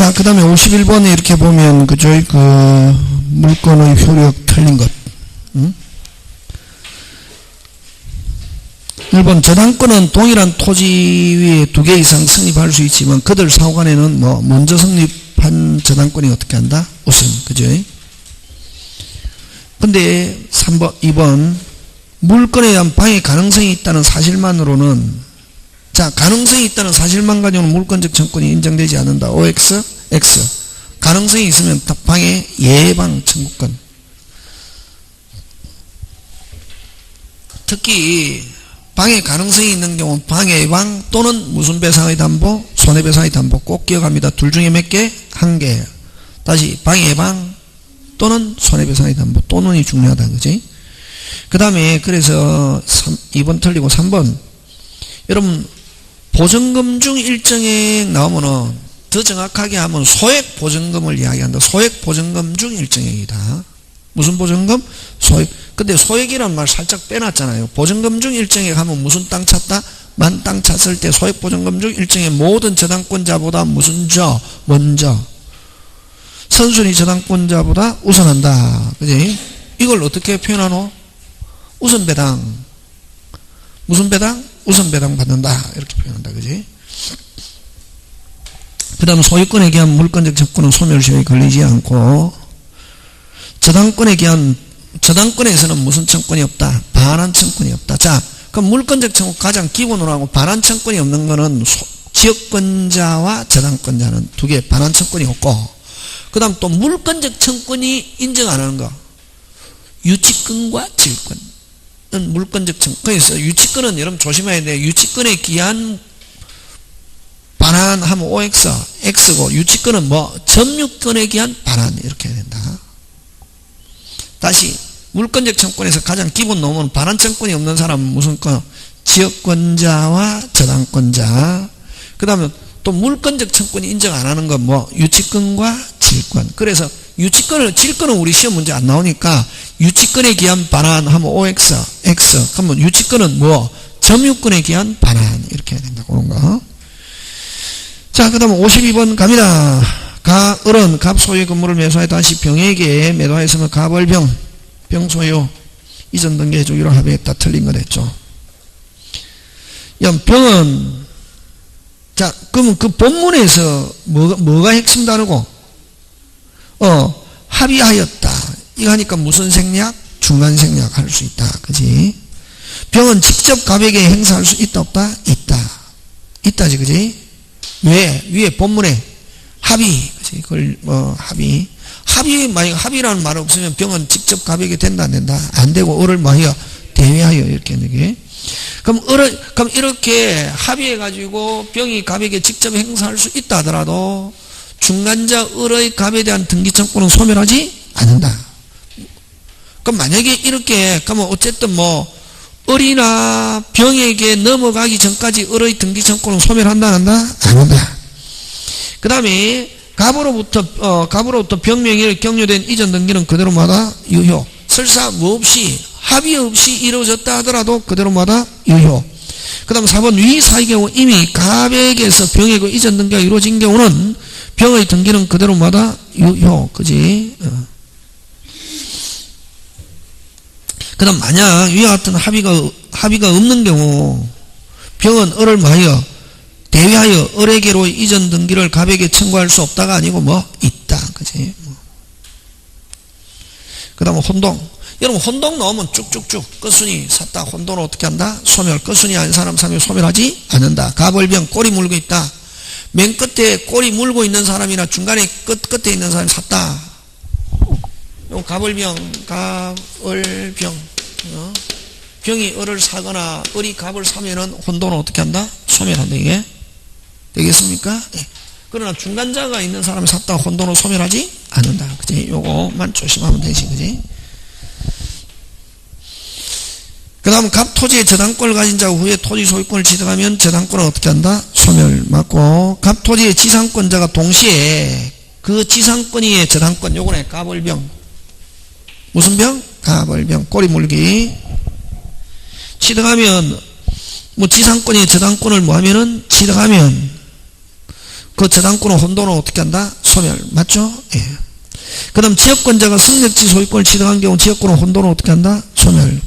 자, 그 다음에 51번에 이렇게 보면, 그죠? 그, 물건의 효력 틀린 것. 1번, 저당권은 동일한 토지 위에 2개 이상 성립할 수 있지만, 그들 사후간에는 먼저 성립한 저당권이 어떻게 한다? 우선, 그죠? 근데 2번, 물건에 대한 방해 가능성이 있다는 사실만으로는, 자, 가능성이 있다는 사실만 가지고는 물권적 청구권이 인정되지 않는다. OX, X. 가능성이 있으면 방해 예방 청구권. 특히 방해 가능성이 있는 경우는 방해 예방 또는 무슨 배상의 담보, 손해배상의 담보 꼭 기억합니다. 둘 중에 몇 개? 1개. 다시 방해 예방 또는 손해배상의 담보 또는이 중요하다. 그지? 그 다음에 그래서 2번 틀리고 3번. 여러분 보증금 중 일정액 나오면은 더 정확하게 하면 소액 보증금을 이야기한다. 소액 보증금 중 일정액이다. 무슨 보증금? 소액. 근데 소액이란 말 살짝 빼놨잖아요. 보증금 중 일정액 하면 무슨 땅 찼다? 만 땅 찼을 때 소액 보증금 중 일정액 모든 저당권자보다 무슨 먼저. 선순위 저당권자보다 우선한다. 그지? 이걸 어떻게 표현하노? 우선 배당. 무슨 배당? 우선 배당 받는다. 이렇게 표현한다. 그지? 그 다음 소유권에 기한 물권적 청구는 소멸시효에 걸리지 않고 저당권에 기한 저당권에서는 무슨 청구권이 없다? 반환 청구권이 없다. 자, 그럼 물권적 청구 가장 기본으로 하고 반환 청구권이 없는 거는 지역권자와 저당권자는 2개 반환 청구권이 없고 그 다음 또 물권적 청구권이 인정 안 하는 거 유치권과 질권 물권적 청구. 그래서 유치권은 여러분 조심해야 돼요. 유치권에 기한 반환하면 OX, X고 유치권은 점유권에 기한 반환 이렇게 해야 된다. 다시 물권적 청구권에서 가장 기본 놓으면 반환 청구권이 없는 사람은 무슨 권? 지역권자와 저당권자. 그 다음에 또 물권적 청구권이 인정 안 하는 건 유치권과 질권. 그래서 질권은 우리 시험 문제 안 나오니까 유치권에 기한 반환하면 OX, X. 그러면 유치권은 점유권에 기한 반환 이렇게 해야 된다. 그런 거. 자, 그 다음 52번 갑니다. 을은 갑 소유의 건물을 매수하여 다시 병에게 매도하였으면 갑을 병 소유 이전 등기 해주기로 합의했다. 틀린 거 됐죠. 병은 자, 그러면 그 본문에서 뭐가 핵심 다르고 합의하였다. 이거 하니까 무슨 생략? 중간 생략 할 수 있다. 그지? 병은 직접 갑에게 행사할 수 있다 없다? 있다. 있다지. 그지? 왜? 위에 본문에 합의. 그지? 그걸 만약 합의라는 말 없으면 병은 직접 갑에게 된다 안 된다? 안 되고 을을 대외하여 이렇게 하는 게. 그럼 이렇게 합의해 가지고 병이 갑에게 직접 행사할 수 있다 하더라도 중간자 을의 갑에 대한 등기청구는 소멸하지 않는다. 그럼 만약에 이렇게 그러면 어쨌든 을이나 병에게 넘어가기 전까지 을의 등기청구는 소멸한다 안 한다? 안 한다. 그 다음에 갑으로부터 병명에 격려된 이전 등기는 그대로마다 유효. 설사 합의 없이 이루어졌다 하더라도 그대로마다 유효. 그 다음 4번 위 사의 경우 이미 갑에게서 병에게 이전 등기가 이루어진 경우는 병의 등기는 그대로마다 유효. 그지? 그 다음 만약 위와 같은 합의가 없는 경우 병은 을을 대위하여 을에게로 이전 등기를 갑에게 청구할 수 없다가 아니고 있다. 그지? 그 다음 혼동. 여러분 혼동 나오면 쭉쭉쭉 끝순이 샀다. 혼동을 어떻게 한다? 소멸. 끝순이 아닌 사람 사면 소멸하지 않는다. 갑을병 꼬리 물고 있다. 맨 끝에 꼬리 물고 있는 사람이나 중간에 끝에 있는 사람이 샀다. 요 갑을병. 병이 을을 사거나 을이 갑을 사면은 혼동을 어떻게 한다? 소멸한다. 이게 되겠습니까? 네. 그러나 중간자가 있는 사람이 샀다. 혼동을 소멸하지 않는다. 그지? 요거만 조심하면 되지. 그지? 그 다음 갑 토지의 저당권을 가진 자 후에 토지 소유권을 취득하면 저당권은 어떻게 한다? 소멸 맞고 갑 토지의 지상권자가 동시에 그 지상권의 저당권 요거네. 갑을병. 무슨 병? 갑을병. 꼬리 물기. 취득하면 지상권의 저당권을 취득하면 그 저당권은 혼돈을 어떻게 한다? 소멸. 맞죠? 예. 그 다음 지역권자가 승역지 소유권을 취득한 경우 지역권은 혼돈을 어떻게 한다? 소멸.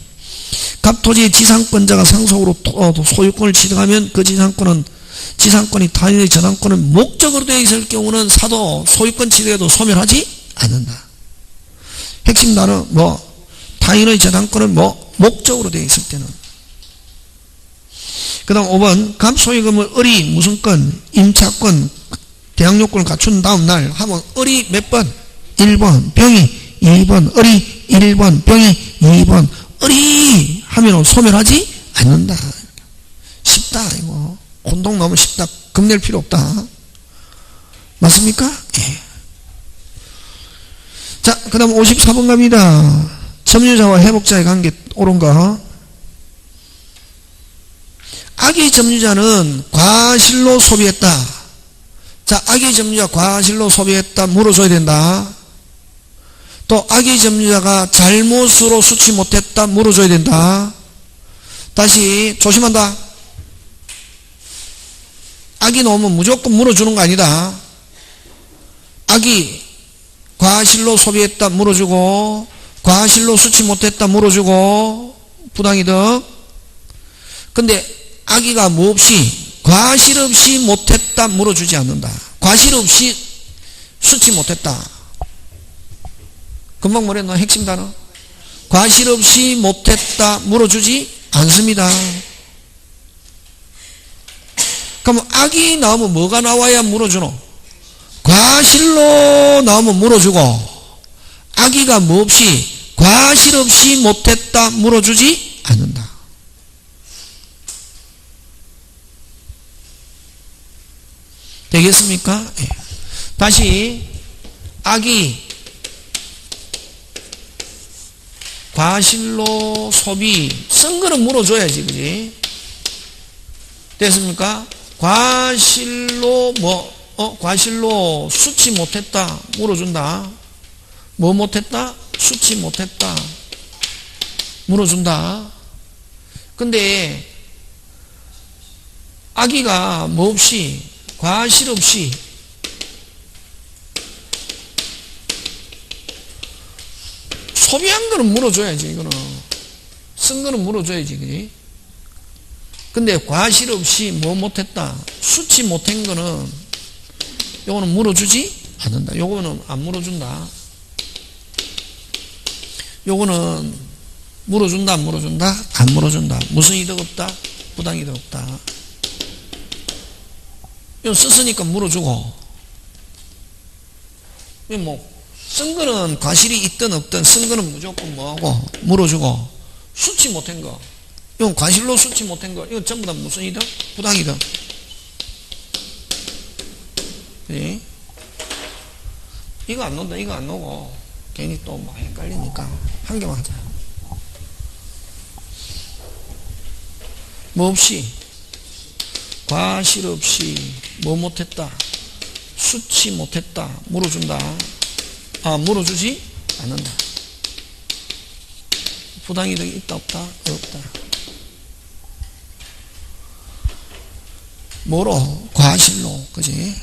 갑토지의 지상권자가 상속으로 소유권을 취득하면 그 지상권이 타인의 저당권을 목적으로 되어 있을 경우는 사도 소유권 취득에도 소멸하지 않는다. 핵심 단어 타인의 저당권을 목적으로 되어 있을 때는. 그 다음 5번 갑소유금을 을이 무슨 건? 임차권, 대항요건을 갖춘 다음 날 하면 을이 몇 번? 1번, 병이 2번, 을이 1번, 병이 2번. 을이 하면 소멸하지 않는다. 쉽다 이거. 혼동 너무 쉽다. 겁낼 필요 없다. 맞습니까? 예. 자, 그 다음 54번 갑니다. 점유자와 회복자의 관계 옳은 거. 악의 점유자는 과실로 소비했다. 자, 악의 점유자 과실로 소비했다. 물어줘야 된다. 또 악의 점유자가 잘못으로 수치 못했다. 물어줘야 된다. 다시 조심한다. 악이 나오면 무조건 물어주는 거 아니다. 악이 과실로 소비했다. 물어주고 과실로 수치 못했다. 물어주고 부당이득. 근데 악의가 뭐 없이 과실 없이 못했다. 물어주지 않는다. 과실 없이 수치 못했다. 금방 뭐랬나? 핵심 단어. 과실 없이 못했다. 물어주지 않습니다. 그럼 악이 나오면 뭐가 나와야 물어주노? 과실로 나오면 물어주고 악의가 뭐 없이 과실 없이 못했다. 물어주지 않는다. 되겠습니까? 예. 다시 악이 과실로 소비 쓴 거는 물어줘야지, 그지? 됐습니까? 과실로 과실로 수치 못했다. 물어준다. 뭐 못했다? 수치 못했다. 물어준다. 근데 악의가 뭐 없이 과실 없이 소비한 거는 물어줘야지. 이거는 쓴 거는 물어줘야지, 그지? 근데 과실 없이 뭐 못했다, 수치 못한 거는 요거는 물어주지 않는다. 요거는 안 물어준다. 요거는 물어준다 안 물어준다? 안 물어준다. 무슨 이득 없다? 부당 이득 없다. 이거 썼으니까 물어주고, 쓴 거는 과실이 있든 없든 쓴 거는 무조건 뭐하고 물어주고, 수치 못한 거, 이건 과실로 수치 못한 거, 이건 전부 다 무슨 이득? 부당 이득. 네? 이거 안 논다, 이거 안 놓고 괜히 또 막 헷갈리니까 한 개만 하자. 뭐 없이 과실 없이 뭐 못했다, 수치 못했다. 물어준다. 물어주지 않는다. 부당이득이 있다 없다? 없다. 뭐로? 과실로. 그지?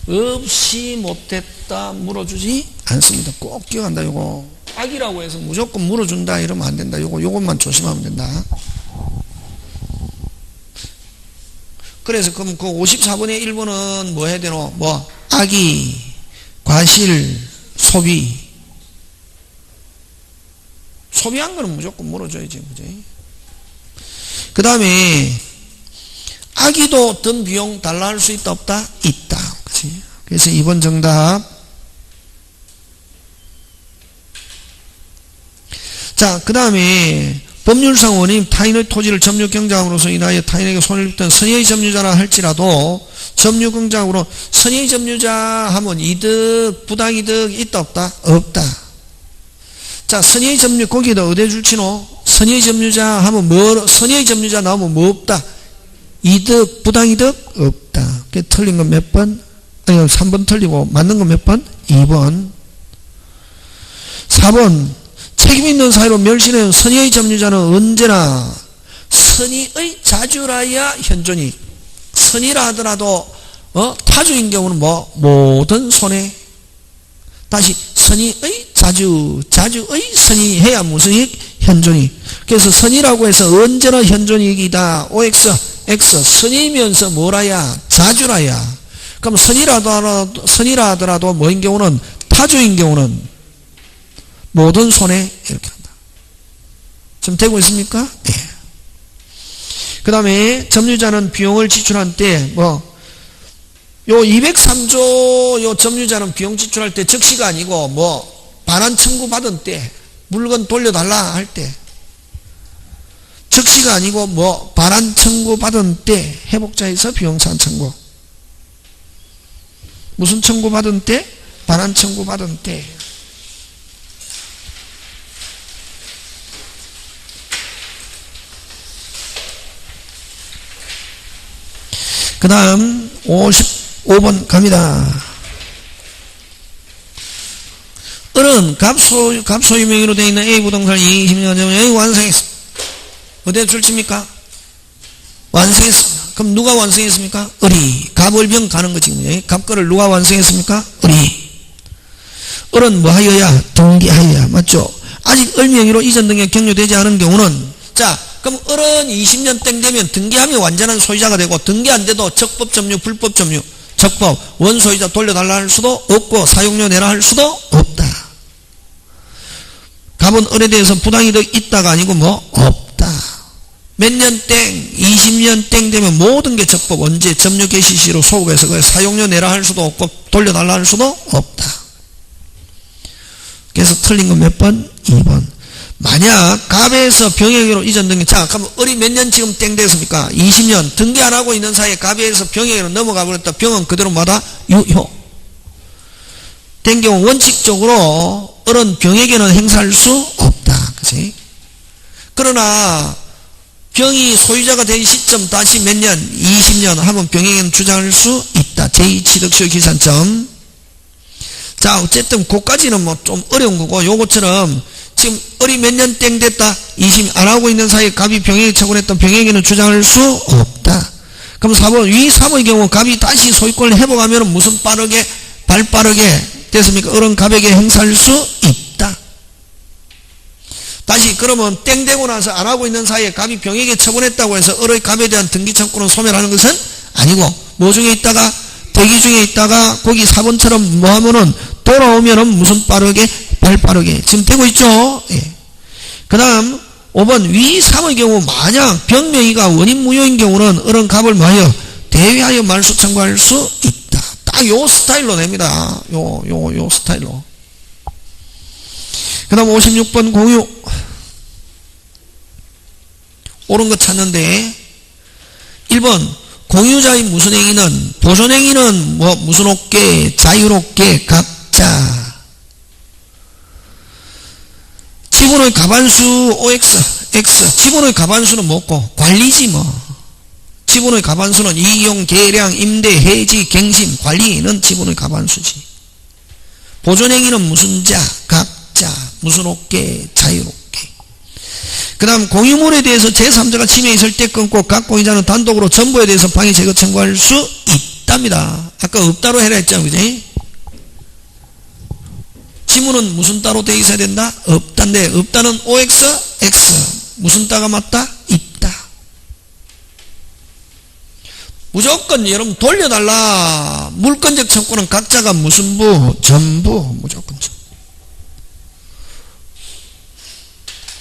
없이 못했다. 물어주지 않습니다. 꼭 기억한다. 요거 악이라고 해서 무조건 물어준다 이러면 안 된다. 요것만 조심하면 된다. 그래서 그럼 그 54번의 1번은 뭐 해야 되노? 악의, 과실, 소비한 거는 무조건 물어줘야지, 그지? 그 다음에 악의도 든 비용 달라 할 수 있다 없다? 있다. 그치? 그래서 2번 정답. 자, 그 다음에 법률상 원인 타인의 토지를 점유경작으로서 인하여 타인에게 손해를 입던 선의의 점유자라 할지라도 점유경작으로 선의의 점유자 하면 이득, 부당이득 있다 없다? 없다. 자, 선의의 점유 거기다 어디 줄치노? 선의의 점유자 하면 선의의 점유자 나오면 뭐 없다? 이득, 부당이득 없다. 그 틀린 건 몇 번? 아니 3번 틀리고 맞는 건 몇 번? 2번. 4번 책임 있는 사유로 멸실한 선의의 점유자는 언제나 선의의 자주라야 현존이. 선의라 하더라도 타주인 경우는 모든 손해. 다시 선의의 자주의 선의해야 무슨 이익? 현존이익. 그래서 선의라고 해서 언제나 현존이익이다. OX, X. 선의면서 뭐라야? 자주라야. 그럼 선의라 하더라도 뭐인 경우는? 타주인 경우는 모든 손해 이렇게 한다. 지금 되고 있습니까? 네. 그 다음에 점유자는 비용을 지출한 때 요 203조 요 점유자는 비용 지출할 때 즉시가 아니고 반환 청구 받은 때 물건 돌려달라 할 때 즉시가 아니고 반환 청구 받은 때 회복자에서 비용산 청구. 무슨 청구 받은 때? 반환 청구 받은 때. 그 다음 55번 갑니다. 을은 갑소유 명의로 되어 있는 A 부동산을 20년 전에 완성했습니다. 어디에 출치입니까? 완성했습니다. 그럼 누가 완성했습니까? 을이. 갑을병 가는 거지. 갑거를 누가 완성했습니까? 을이. 을은 뭐하여야? 등기하여야. 맞죠? 아직 을 명의로 이전 등기가 격려되지 않은 경우는 자 그럼 을은 20년 땡 되면 등기하면 완전한 소유자가 되고 등기 안 돼도 적법 점유 불법 점유 적법 원소유자 돌려달라 할 수도 없고 사용료 내라 할 수도 없다. 갑은 을에 대해서 부당이득 있다가 아니고 없다. 몇 년 땡 20년 땡 되면 모든 게 적법 언제 점유 개시 시로 소급해서 그 사용료 내라 할 수도 없고 돌려달라 할 수도 없다. 그래서 틀린 건 몇 번? 2번. 만약 갑에서 병행으로 이전 등기 자 그럼 을이 몇 년 지금 땡 됐습니까? 20년 등기 안 하고 있는 사이에 갑에서 병행으로 넘어가 버렸다. 병은 그대로 뭐다? 유효 된 경우 원칙적으로 을은 병에게는 행사할 수 없다. 그치? 그러나 병이 소유자가 된 시점 다시 몇 년? 20년 하면 병에게는 주장할 수 있다. 제2취득시효 기산점. 자 어쨌든 그까지는 좀 어려운 거고 요것처럼 지금 을이 몇 년 땡 됐다. 20년 안 하고 있는 사이에 갑이 병에게 처분했던 병에게는 주장할 수 없다. 그럼 4번 위 3의 경우 갑이 다시 소유권을 회복하면 무슨 빠르게 발 빠르게 됐습니까? 을은 갑에게 행사할 수 있다. 다시 그러면 땡 되고 나서 안 하고 있는 사이에 갑이 병에게 처분했다고 해서 을의 갑에 대한 등기 청구는 소멸하는 것은 아니고 뭐 중에 있다가 대기 중에 있다가 거기 4번처럼 뭐 하면은 돌아오면은 무슨 빠르게 발 빠르게 지금 되고 있죠. 예. 그 다음 5번 위 3의 경우 만약 병명의가 원인 무효인 경우는 을은 갑을 뭐하여 대위하여 말소 청구할 수 있다. 딱 요 스타일로 냅니다. 요 스타일로. 그 다음 56번 공유 옳은 거 찾는데 1번 공유자의 무슨 행위는 보존행위는 무슨 없게 자유롭게 각자 지분의 가반수 OX, X. 지분의 가반수는 뭐고? 관리지 지분의 가반수는 이용, 계량, 임대, 해지, 갱신, 관리는 지분의 가반수지. 보존행위는 무슨 자, 각자, 무슨 없게, 자유롭게. 그 다음 공유물에 대해서 제3자가 침해 있을 때 끊고 각 공유자는 단독으로 전부에 대해서 방해 제거 청구할 수 있답니다. 아까 없다로 해라 했잖아. 그지? 지문은 무슨 따로 돼 있어야 된다? 없다인데 없다는 OX, X. 무슨 따가 맞다? 있다. 무조건 여러분 돌려달라. 물건적 청구는 각자가 무슨 부? 전부 무조건 전부.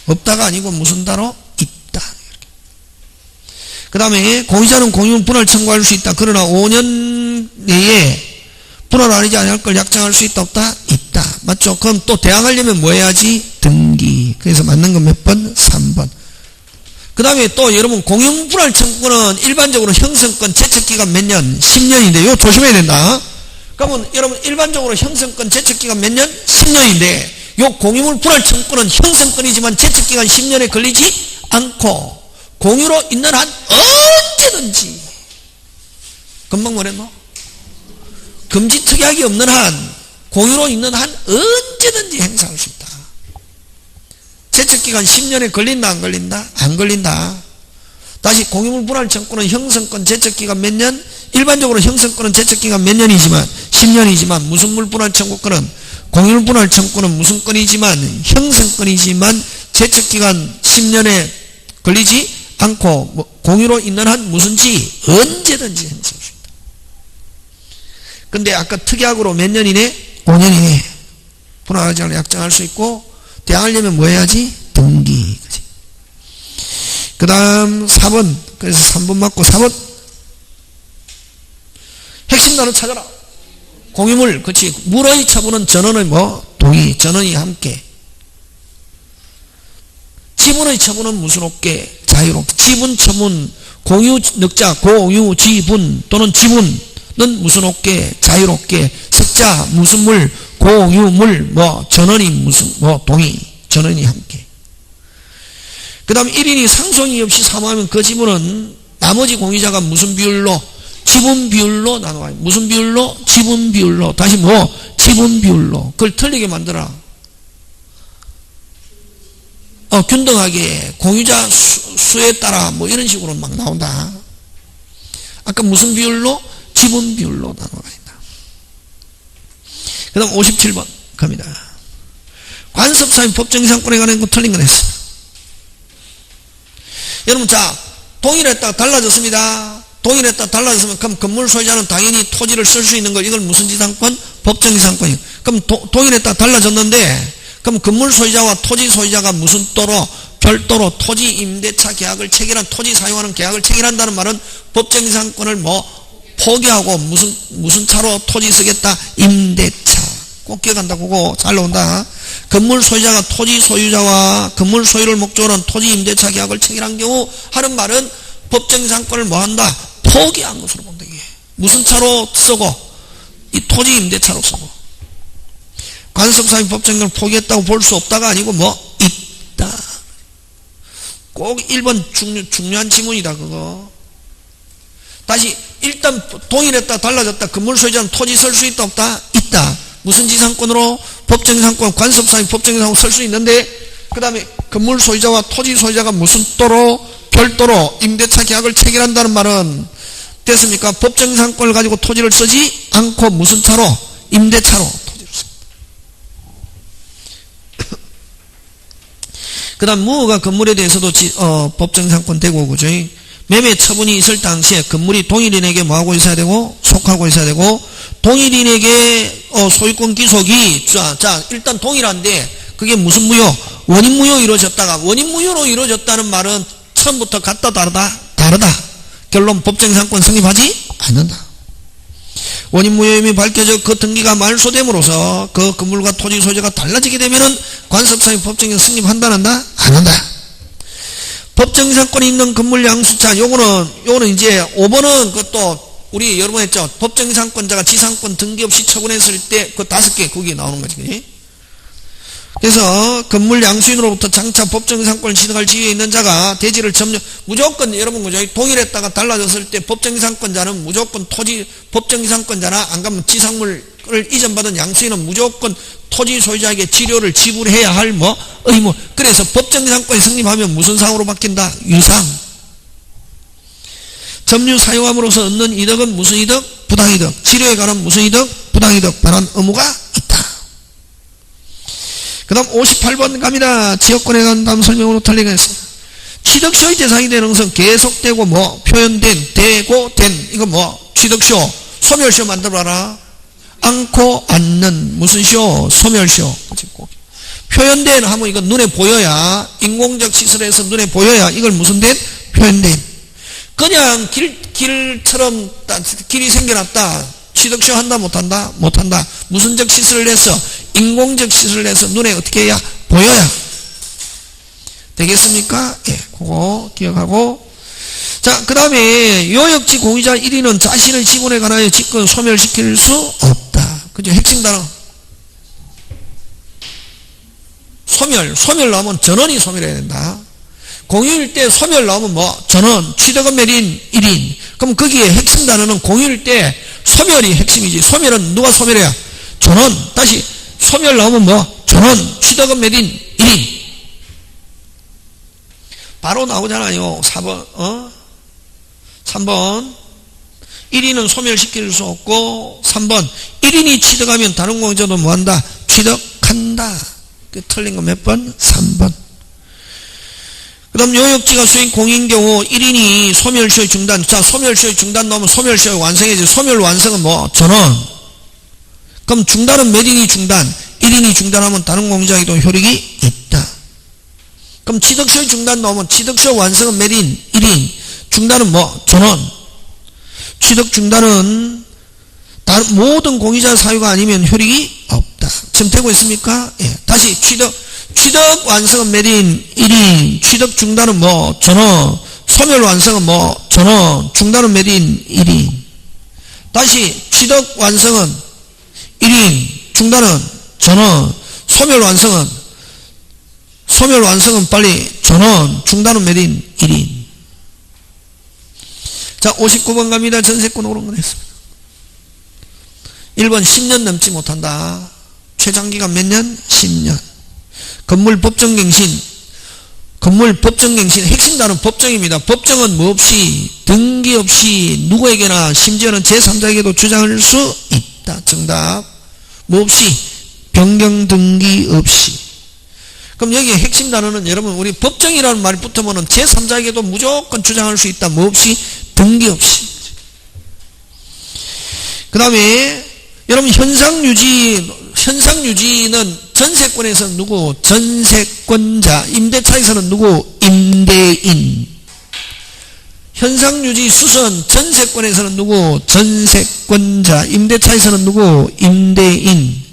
없다가 아니고 무슨 따로? 있다. 그 다음에 공유자는 공유물 분할 청구할 수 있다. 그러나 5년 내에 분할 아니지 않을 걸 약정할 수 있다 없다? 있다. 맞죠? 그럼 또 대항하려면 뭐 해야지? 등기. 그래서 맞는 건 몇 번? 3번. 그 다음에 또 여러분 공유물 분할 청구는 일반적으로 형성권 제척기간 몇 년? 10년인데 이거 조심해야 된다. 그러면 여러분 일반적으로 형성권 제척기간 몇 년? 10년인데 요 공유물 분할 청구는 형성권이지만 제척기간 10년에 걸리지 않고 공유로 있는 한 언제든지 금방 뭐랬노? 금지 특약이 없는 한 공유로 있는 한 언제든지 행사할 수 있다. 제척기간 10년에 걸린다 안 걸린다? 안 걸린다. 다시 공유물 분할 청구는 형성권 제척기간 몇 년? 일반적으로 형성권은 제척기간 몇 년이지만 10년이지만 무슨물 분할 청구권은 공유물 분할 청구는 무슨 건이지만 형성권이지만 제척기간 10년에 걸리지 않고 공유로 있는 한 무슨지 언제든지 형성할 수 있다. 근데 아까 특약으로 몇 년이네? 5년이네. 분할하자를 약정할 수 있고 대항하려면 뭐 해야지? 등기. 그치? 그 다음 4번. 그래서 3번 맞고 4번. 핵심 단어 찾아라. 공유물. 그치? 물의 처분은 전원의 뭐? 동의. 전원이 함께. 지분의 처분은 무슨 없게? 자유롭게. 지분 처분. 공유 늑자. 공유 지분 또는 지분은 무슨 없게? 자유롭게. 석자. 무슨 물? 공유물. 뭐? 전원이 무슨 뭐? 동의. 전원이 함께. 그 다음 1인이 상속이 없이 사모하면 그 지분은 나머지 공유자가 무슨 비율로? 지분 비율로 나눠요. 무슨 비율로? 지분 비율로. 다시 뭐? 지분 비율로. 그걸 틀리게 만들어. 균등하게 공유자 수에 따라 뭐 이런 식으로 막 나온다. 아까 무슨 비율로? 지분 비율로 나눠가 있다. 그 다음 57번 갑니다. 관습사인 법정이상권에 관한 거 틀린 건 했어. 여러분, 자, 동일했다가 달라졌습니다. 동일했다가 달라졌으면, 그럼 건물 소유자는 당연히 토지를 쓸 수 있는 걸, 이걸 무슨 지상권? 법정지상권이에요. 그럼 동일했다가 달라졌는데, 그럼 건물 소유자와 토지 소유자가 무슨 또로? 별도로 토지 임대차 계약을 체결한, 토지 사용하는 계약을 체결한다는 말은 법정지상권을 뭐, 포기하고 무슨 차로 토지 쓰겠다? 임대차. 꼭 기억한다. 그거 잘 나온다. 건물 소유자가 토지 소유자와 건물 소유를 목적으로 한 토지 임대차 계약을 체결한 경우 하는 말은 법정상권을 뭐한다? 포기한 것으로 본다. 무슨 차로 쓰고? 이 토지 임대차로 쓰고. 관습사인 법정을 포기했다고 볼 수 없다가 아니고 뭐? 있다. 꼭 1번 중요한 지문이다. 그거. 다시 일단 동일했다 달라졌다. 건물 소유자는 토지 쓸 수 있다 없다? 있다. 무슨 지상권으로? 법정지상권, 관습사인 법정지상권 쓸 수 있는데, 그 다음에 건물 소유자와 토지 소유자가 무슨 또로? 별도로 임대차 계약을 체결한다는 말은 됐습니까? 법정지상권을 가지고 토지를 쓰지 않고 무슨 차로? 임대차로 토지를 씁니다. 그 다음 무허가 건물에 대해서도 법정지상권 되고, 그죠? 매매 처분이 있을 당시에 건물이 동일인에게 뭐하고 있어야 되고? 속하고 있어야 되고, 동일인에게 소유권 기속이 자 일단 동일한데 그게 무슨 무효? 원인 무효 이루어졌다가 원인 무효로 이루어졌다는 말은 처음부터 같다 다르다? 다르다. 결론 법정상권 성립하지 않는다. 원인 무효임이 밝혀져 그 등기가 말소됨으로써 그 건물과 토지 소유자가 달라지게 되면은 관습상의 법정이 성립한다는다? 안 한다. 법정상권이 있는 건물 양수차 요거는 이제 5번은 그것도 우리 여러 번 했죠. 법정지상권자가 지상권 등기 없이 처분했을 때 그 5개 거기에 나오는 거지. 그치? 그래서 건물 양수인으로부터 장차 법정지상권을 취득할 지위에 있는 자가 대지를 점령 무조건 여러분 그죠? 동일했다가 달라졌을 때 법정지상권자는 무조건 법정지상권자나 안 가면 지상물을 이전받은 양수인은 무조건 토지 소유자에게 지료를 지불해야 할 뭐 의무. 그래서 법정지상권이 성립하면 무슨 상으로 바뀐다? 유상. 점유 사용함으로써 얻는 이득은 무슨 이득? 부당이득. 치료에 관한 무슨 이득? 부당이득. 반환 의무가 있다. 그 다음 58번 갑니다. 지역권에 관한 다음 설명으로 틀리겠습니다. 취득시의 대상이 되는 것은 계속되고 뭐 표현된 되고 된 이거 뭐 취득시효 소멸시효 만들어봐라. 않고 않는 무슨 시효? 소멸시효. 표현된 하면 이거 눈에 보여야 인공적 시설에서 눈에 보여야 이걸 무슨 된? 표현된. 그냥 길처럼 길이 생겨났다. 취득시효 한다 못한다? 못한다. 무슨적 시설을 해서 인공적 시설을 해서 눈에 어떻게 해야? 보여야 되겠습니까? 예, 그거 기억하고. 자, 그 다음에 요역지 공유자 1위는 자신의 지분에 관하여 직권 소멸시킬 수 없다. 그죠? 핵심 단어. 소멸 나오면 전원이 소멸해야 된다. 공유일 때 소멸 나오면 뭐? 전원, 취득은 몇 인? 1인. 그럼 거기에 핵심 단어는 공유일 때 소멸이 핵심이지. 소멸은 누가 소멸해야? 전원. 다시 소멸 나오면 뭐? 전원, 취득은 몇 인? 1인. 바로 나오잖아요. 4번, 3번. 1인은 소멸시킬 수 없고, 3번. 1인이 취득하면 다른 공유자도 뭐한다? 취득한다. 그 틀린 거 몇 번? 3번. 그 다음 요역지가 수인 공인 경우 1인이 소멸시효 중단. 자, 소멸시효 중단 나오면 소멸시효 완성이지. 소멸 완성은 뭐? 전원. 그럼 중단은 몇 인이 중단? 1인이 중단하면 다른 공유자에도 효력이 있다. 그럼 취득시효 중단 나오면 취득시효 완성은 몇 인? 1인. 중단은 뭐? 전원. 취득 중단은 다른 모든 공유자 사유가 아니면 효력이 없다. 지금 되고 있습니까? 예. 다시 취득 완성은 몇 인? 1인. 취득 중단은 뭐? 전원. 소멸 완성은 뭐? 전원. 중단은 몇 인? 1인. 다시 취득 완성은 1인. 중단은 전원. 소멸 완성은 빨리 전원. 중단은 몇 인? 1인. 자, 59번 갑니다. 전세권 옳은 건 했습니다. 1번 10년 넘지 못한다. 최장기간 몇 년? 10년. 건물 법정갱신 핵심 단어는 법정입니다. 법정은 뭐 없이 등기 없이 누구에게나 심지어는 제3자에게도 주장할 수 있다. 정답. 뭐 없이 변경 등기 없이. 그럼 여기 핵심 단어는 여러분 우리 법정이라는 말이 붙으면 제3자에게도 무조건 주장할 수 있다. 뭐 없이? 등기 없이. 그 다음에 여러분 현상유지는 전세권에서는 누구? 전세권자. 임대차에서는 누구? 임대인. 현상유지 수선 전세권에서는 누구? 전세권자. 임대차에서는 누구? 임대인.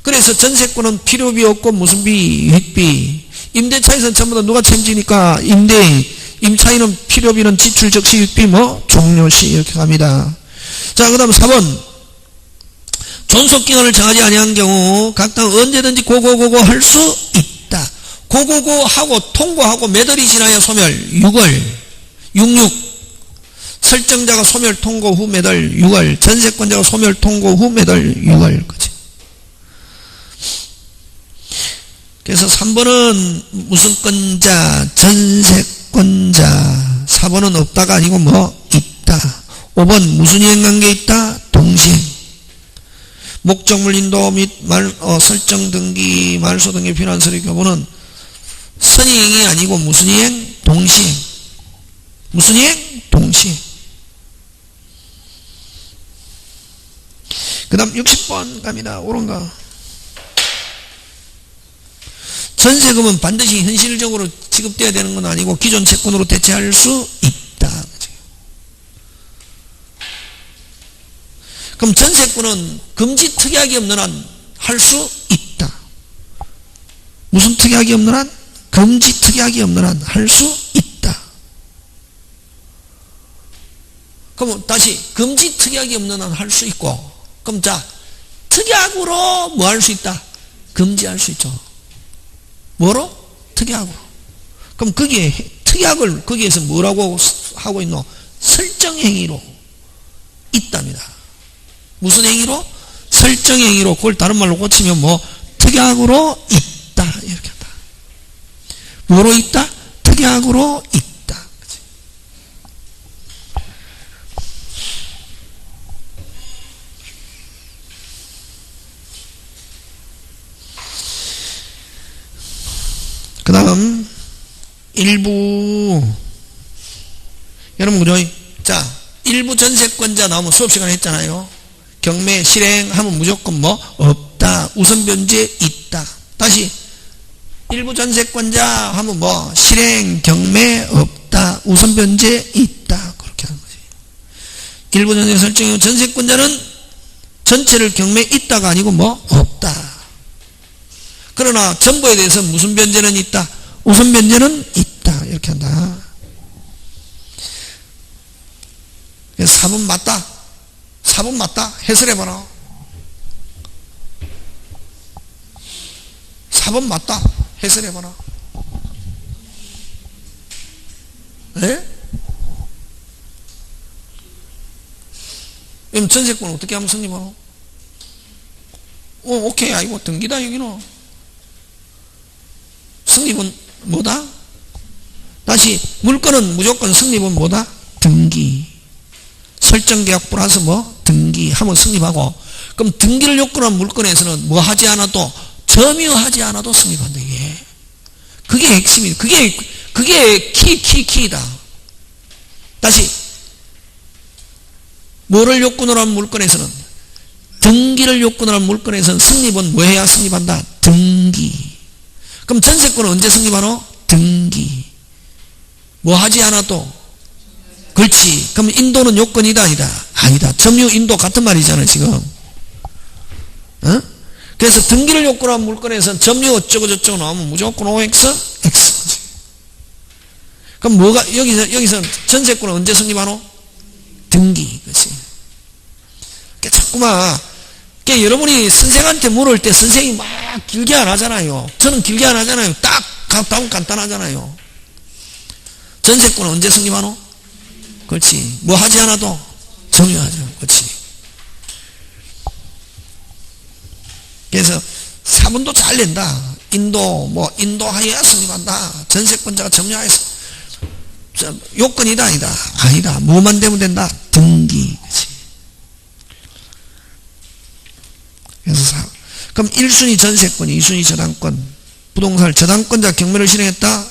그래서 전세권은 필요비 없고 무슨 비? 유익비. 임대차에서는 전부 다 누가 책임지니까? 임대인. 임차인은 필요비는 지출 적시 유익비 뭐? 종료시. 이렇게 갑니다. 자, 그 다음 4번. 존속기간을 정하지 아니한 경우 각당 언제든지 고고고고 할 수 있다. 고고고 하고 통고하고 몇 월이 지나야 소멸? 6월. 66. 설정자가 소멸 통고 후 몇 월? 6월. 전세권자가 소멸 통고 후 몇 월? 6월. 그치? 그래서 3번은 무슨 권자? 전세권자. 4번은 없다가 아니고 뭐? 있다. 5번 무슨 이행관계 있다? 동시행. 목적물 인도 및 설정 등기, 말소 등기 필요한 서류 교부는 선의행이 아니고 무슨 이행? 동시행. 무슨 이행? 동시행. 그 다음 60번 갑니다. 옳은가? 전세금은 반드시 현실적으로 지급돼야 되는 건 아니고 기존 채권으로 대체할 수 있다. 그럼 전세권은 금지 특약이 없는 한 할 수 있다. 무슨 특약이 없는 한? 금지 특약이 없는 한 할 수 있다. 그럼 다시 금지 특약이 없는 한 할 수 있고, 그럼 자 특약으로 뭐 할 수 있다? 금지할 수 있죠. 뭐로? 특약으로. 그럼 거기에 특약을 거기에서 뭐라고 하고 있노? 설정행위로 있답니다. 무슨 행위로? 설정행위로. 그걸 다른 말로 고치면 뭐? 특약으로 있다. 이렇게 한다. 뭐로 있다? 특약으로 있다. 그치? 그 다음 일부. 여러분 그죠? 자, 일부 전세권자 나오면 수업시간에 했잖아요. 경매 실행하면 무조건 뭐? 없다. 우선 변제 있다. 다시 일부 전세권자 하면 뭐? 실행 경매 없다. 우선 변제 있다. 그렇게 하는 거지. 일부 전세 설정 전세권자는 전체를 경매 있다가 아니고 뭐? 없다. 그러나 전부에 대해서 무슨 변제는 있다? 우선 변제는 있다. 이렇게 한다. 4번 맞다. 4번 맞다. 해설해봐라. 4번 맞다. 해설해봐라. 예? 그럼 전세권 어떻게 하면 성립하노? 오케이. 아이고, 등기다, 여기는. 성립은 뭐다? 다시 물건은 무조건 성립은 뭐다? 등기. 설정계약 플러스 뭐? 등기 하면 성립하고, 그럼 등기를 요건한 물건에서는 뭐 하지 않아도, 점유하지 않아도 성립한다. 이게 그게 핵심이다. 그게 키다. 다시 뭐를 요건으로 한 물건에서는, 등기를 요건으로 한 물건에서는 성립은 뭐 해야 성립한다? 등기. 그럼 전세권은 언제 성립하노? 등기. 뭐 하지 않아도. 그렇지. 그럼 인도는 요건이다 아니다? 아니다. 점유 인도 같은 말이잖아 지금. 어? 그래서 등기를 요건으로 한 물건에서는 점유 어쩌고 저쩌고 나오면 무조건 OX, X. 그럼 뭐가 여기서 전세권은 언제 성립하노? 등기. 그렇지. 그러니까 자꾸만 여러분이 선생한테 물을 때 선생이 막 길게 안 하잖아요. 저는 길게 안 하잖아요. 딱 답은 간단하잖아요. 전세권은 언제 성립하노? 그렇지. 뭐 하지 않아도 점유하죠. 그렇지. 그래서 사분도 잘 낸다. 인도하여 성립한다. 전세권자가 점유하여서 요건이다 아니다? 아니다. 뭐만 되면 된다? 등기. 그렇지. 그래서 그럼 1순위 전세권, 2순위 저당권, 부동산을 저당권자 경매를 실행했다.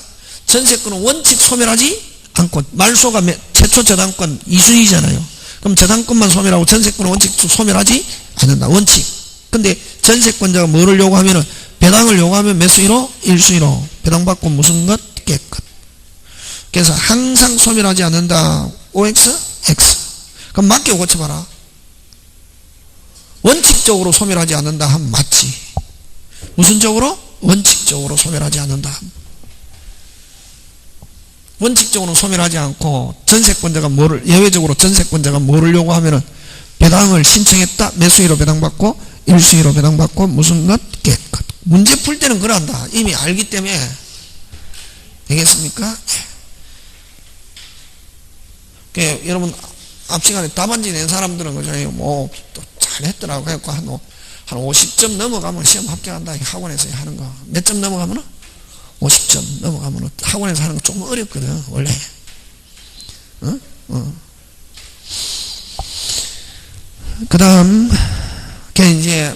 전세권은 원칙 소멸하지 않고, 말소가 최초 저당권 2순위잖아요. 그럼 저당권만 소멸하고 전세권은 원칙 소멸하지 않는다. 원칙. 근데 전세권자가 뭐를 요구하면은, 배당을 요구하면 몇 순위로? 1순위로. 배당받고 무슨 것? 깨끗. 그래서 항상 소멸하지 않는다. OX, X. 그럼 맞게 고쳐봐라. 원칙적으로 소멸하지 않는다 하면 맞지. 무슨 적으로? 원칙적으로 소멸하지 않는다. 원칙적으로 소멸하지 않고, 전세권자가 예외적으로 전세권자가 뭐를 요구하면은, 배당을 신청했다. 몇 순위로 배당받고? 1순위로 배당받고, 무슨 것? 깨끗. 문제 풀 때는 그런다. 이미 알기 때문에. 되겠습니까? 예. 여러분, 앞 시간에 답안지 낸 사람들은 그죠? 또 잘했더라고. 해갖고 한 50점 넘어가면 시험 합격한다. 학원에서 하는 거. 몇 점 넘어가면? 50점 넘어가면 학원에서 하는 거 조금 어렵거든, 원래. 그 다음, 이제,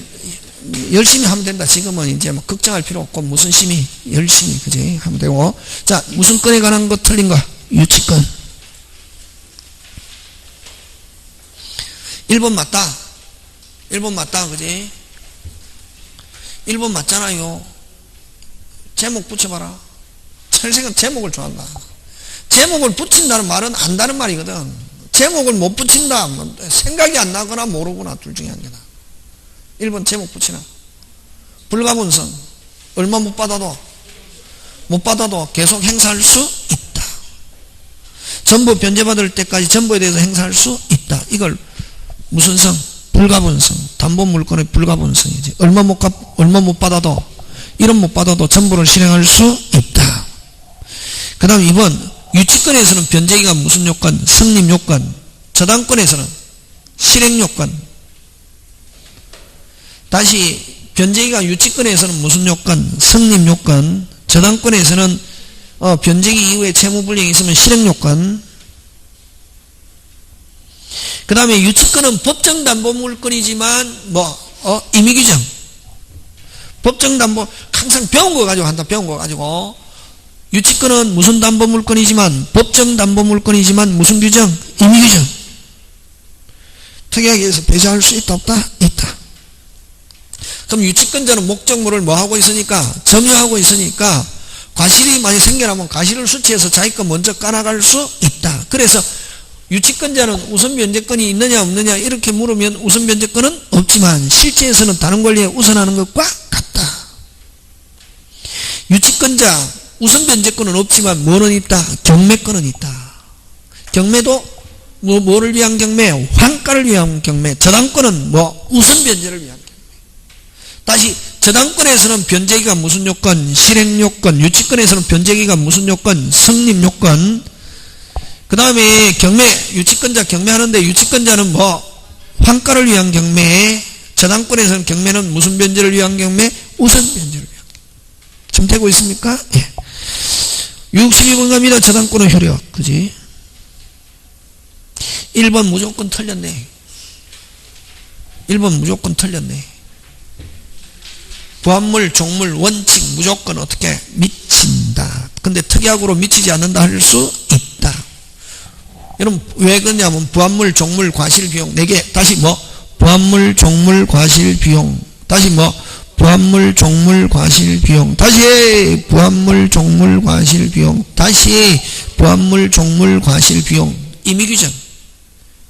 열심히 하면 된다. 지금은 이제 뭐 걱정할 필요 없고, 무슨 심의, 열심히, 그지? 하면 되고. 자, 무슨 건에 관한 거 틀린 거? 유치권. 1번 맞다. 1번 맞다, 그지? 1번 맞잖아요. 제목 붙여봐라. 철생은 제목을 좋아한다. 제목을 붙인다는 말은 안다는 말이거든. 제목을 못 붙인다. 생각이 안 나거나 모르거나 둘 중에 한 개다. 1번 제목 붙이나. 불가분성. 얼마 못 받아도 계속 행사할 수 있다. 전부 변제받을 때까지 전부에 대해서 행사할 수 있다. 이걸 무슨 성? 불가분성. 담보물건의 불가분성이지. 얼마 못 받아도, 1원 못 받아도 전부를 실행할 수 있다. 그 다음 2번, 유치권에서는 변제기가 무슨 요건? 성립 요건. 저당권에서는 실행 요건. 다시, 변제기가 유치권에서는 무슨 요건? 성립 요건. 저당권에서는 변제기 이후에 채무불이익이 있으면 실행 요건. 그 다음에 유치권은 법정담보물건이지만 임의규정. 법정담보 항상 배운 거 가지고 한다. 배운 거 가지고. 유치권은 무슨 담보물건이지만, 법정담보물건이지만 무슨 규정? 임의규정. 특이하게 해서 배제할 수 있다 없다? 있다. 그럼 유치권자는 목적물을 뭐 하고 있으니까? 점유하고 있으니까 과실이 많이 생겨나면 과실을 수취해서 자기 거 먼저 까나갈 수 있다. 그래서 유치권자는 우선 변제권이 있느냐 없느냐 이렇게 물으면 우선 변제권은 없지만 실제에서는 다른 권리에 우선하는 것과 같다. 유치권자 우선 변제권은 없지만 뭐는 있다? 경매권은 있다. 경매도 뭐를 위한 경매? 환가를 위한 경매. 저당권은 우선 변제를 위한 경매. 다시 저당권에서는 변제기가 무슨 요건? 실행 요건. 유치권에서는 변제기가 무슨 요건? 성립 요건. 그 다음에 유치권자 경매하는데 유치권자는 환가를 위한 경매. 저당권에서는 경매는 무슨 변제를 위한 경매? 우선 변제를 위한 경매. 좀 되고 있습니까? 예. 62번 갑니다. 저당권의 효력. 그지? 1번 무조건 틀렸네. 1번 무조건 틀렸네. 부합물, 종물, 원칙 무조건 어떻게? 미친다. 근데 특이하고로 미치지 않는다 할 수 있다. 여러분 왜 그러냐면 부합물, 종물, 과실, 비용 4개. 다시 뭐? 부합물, 종물, 과실, 비용. 다시 뭐? 부합물, 종물, 과실, 비용. 다시 부합물, 종물, 과실, 비용. 다시 부합물, 종물, 과실, 비용. 임의규정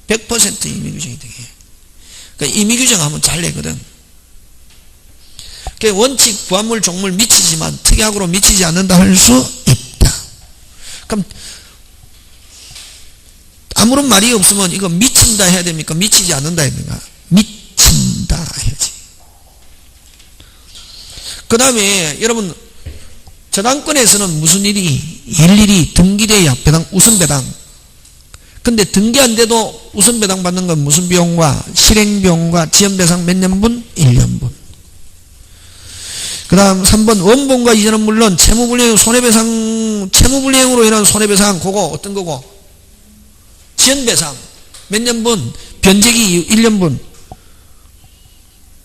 100% 임의규정이 되게. 그러니까 임의규정하면 잘 내거든. 그러니까 원칙, 부합물, 종물 미치지만 특이하고로 미치지 않는다 할 수 있다. 그럼 아무런 말이 없으면 이거 미친다 해야 됩니까? 미치지 않는다 해야 됩니까? 미친다 해야지. 그 다음에 여러분 저당권에서는 무슨 일이 일일이 등기돼야 배당, 우선배당. 근데 등기 안 돼도 우선배당 받는 건 무슨 비용과 실행비용과 지연배상 몇 년분? 1년분. 그 다음 3번 원본과 이전은 물론 채무불이행 손해배상, 채무불이행으로 인한 손해배상 그거 어떤 거고? 지연배상 몇 년분? 변제기 1년분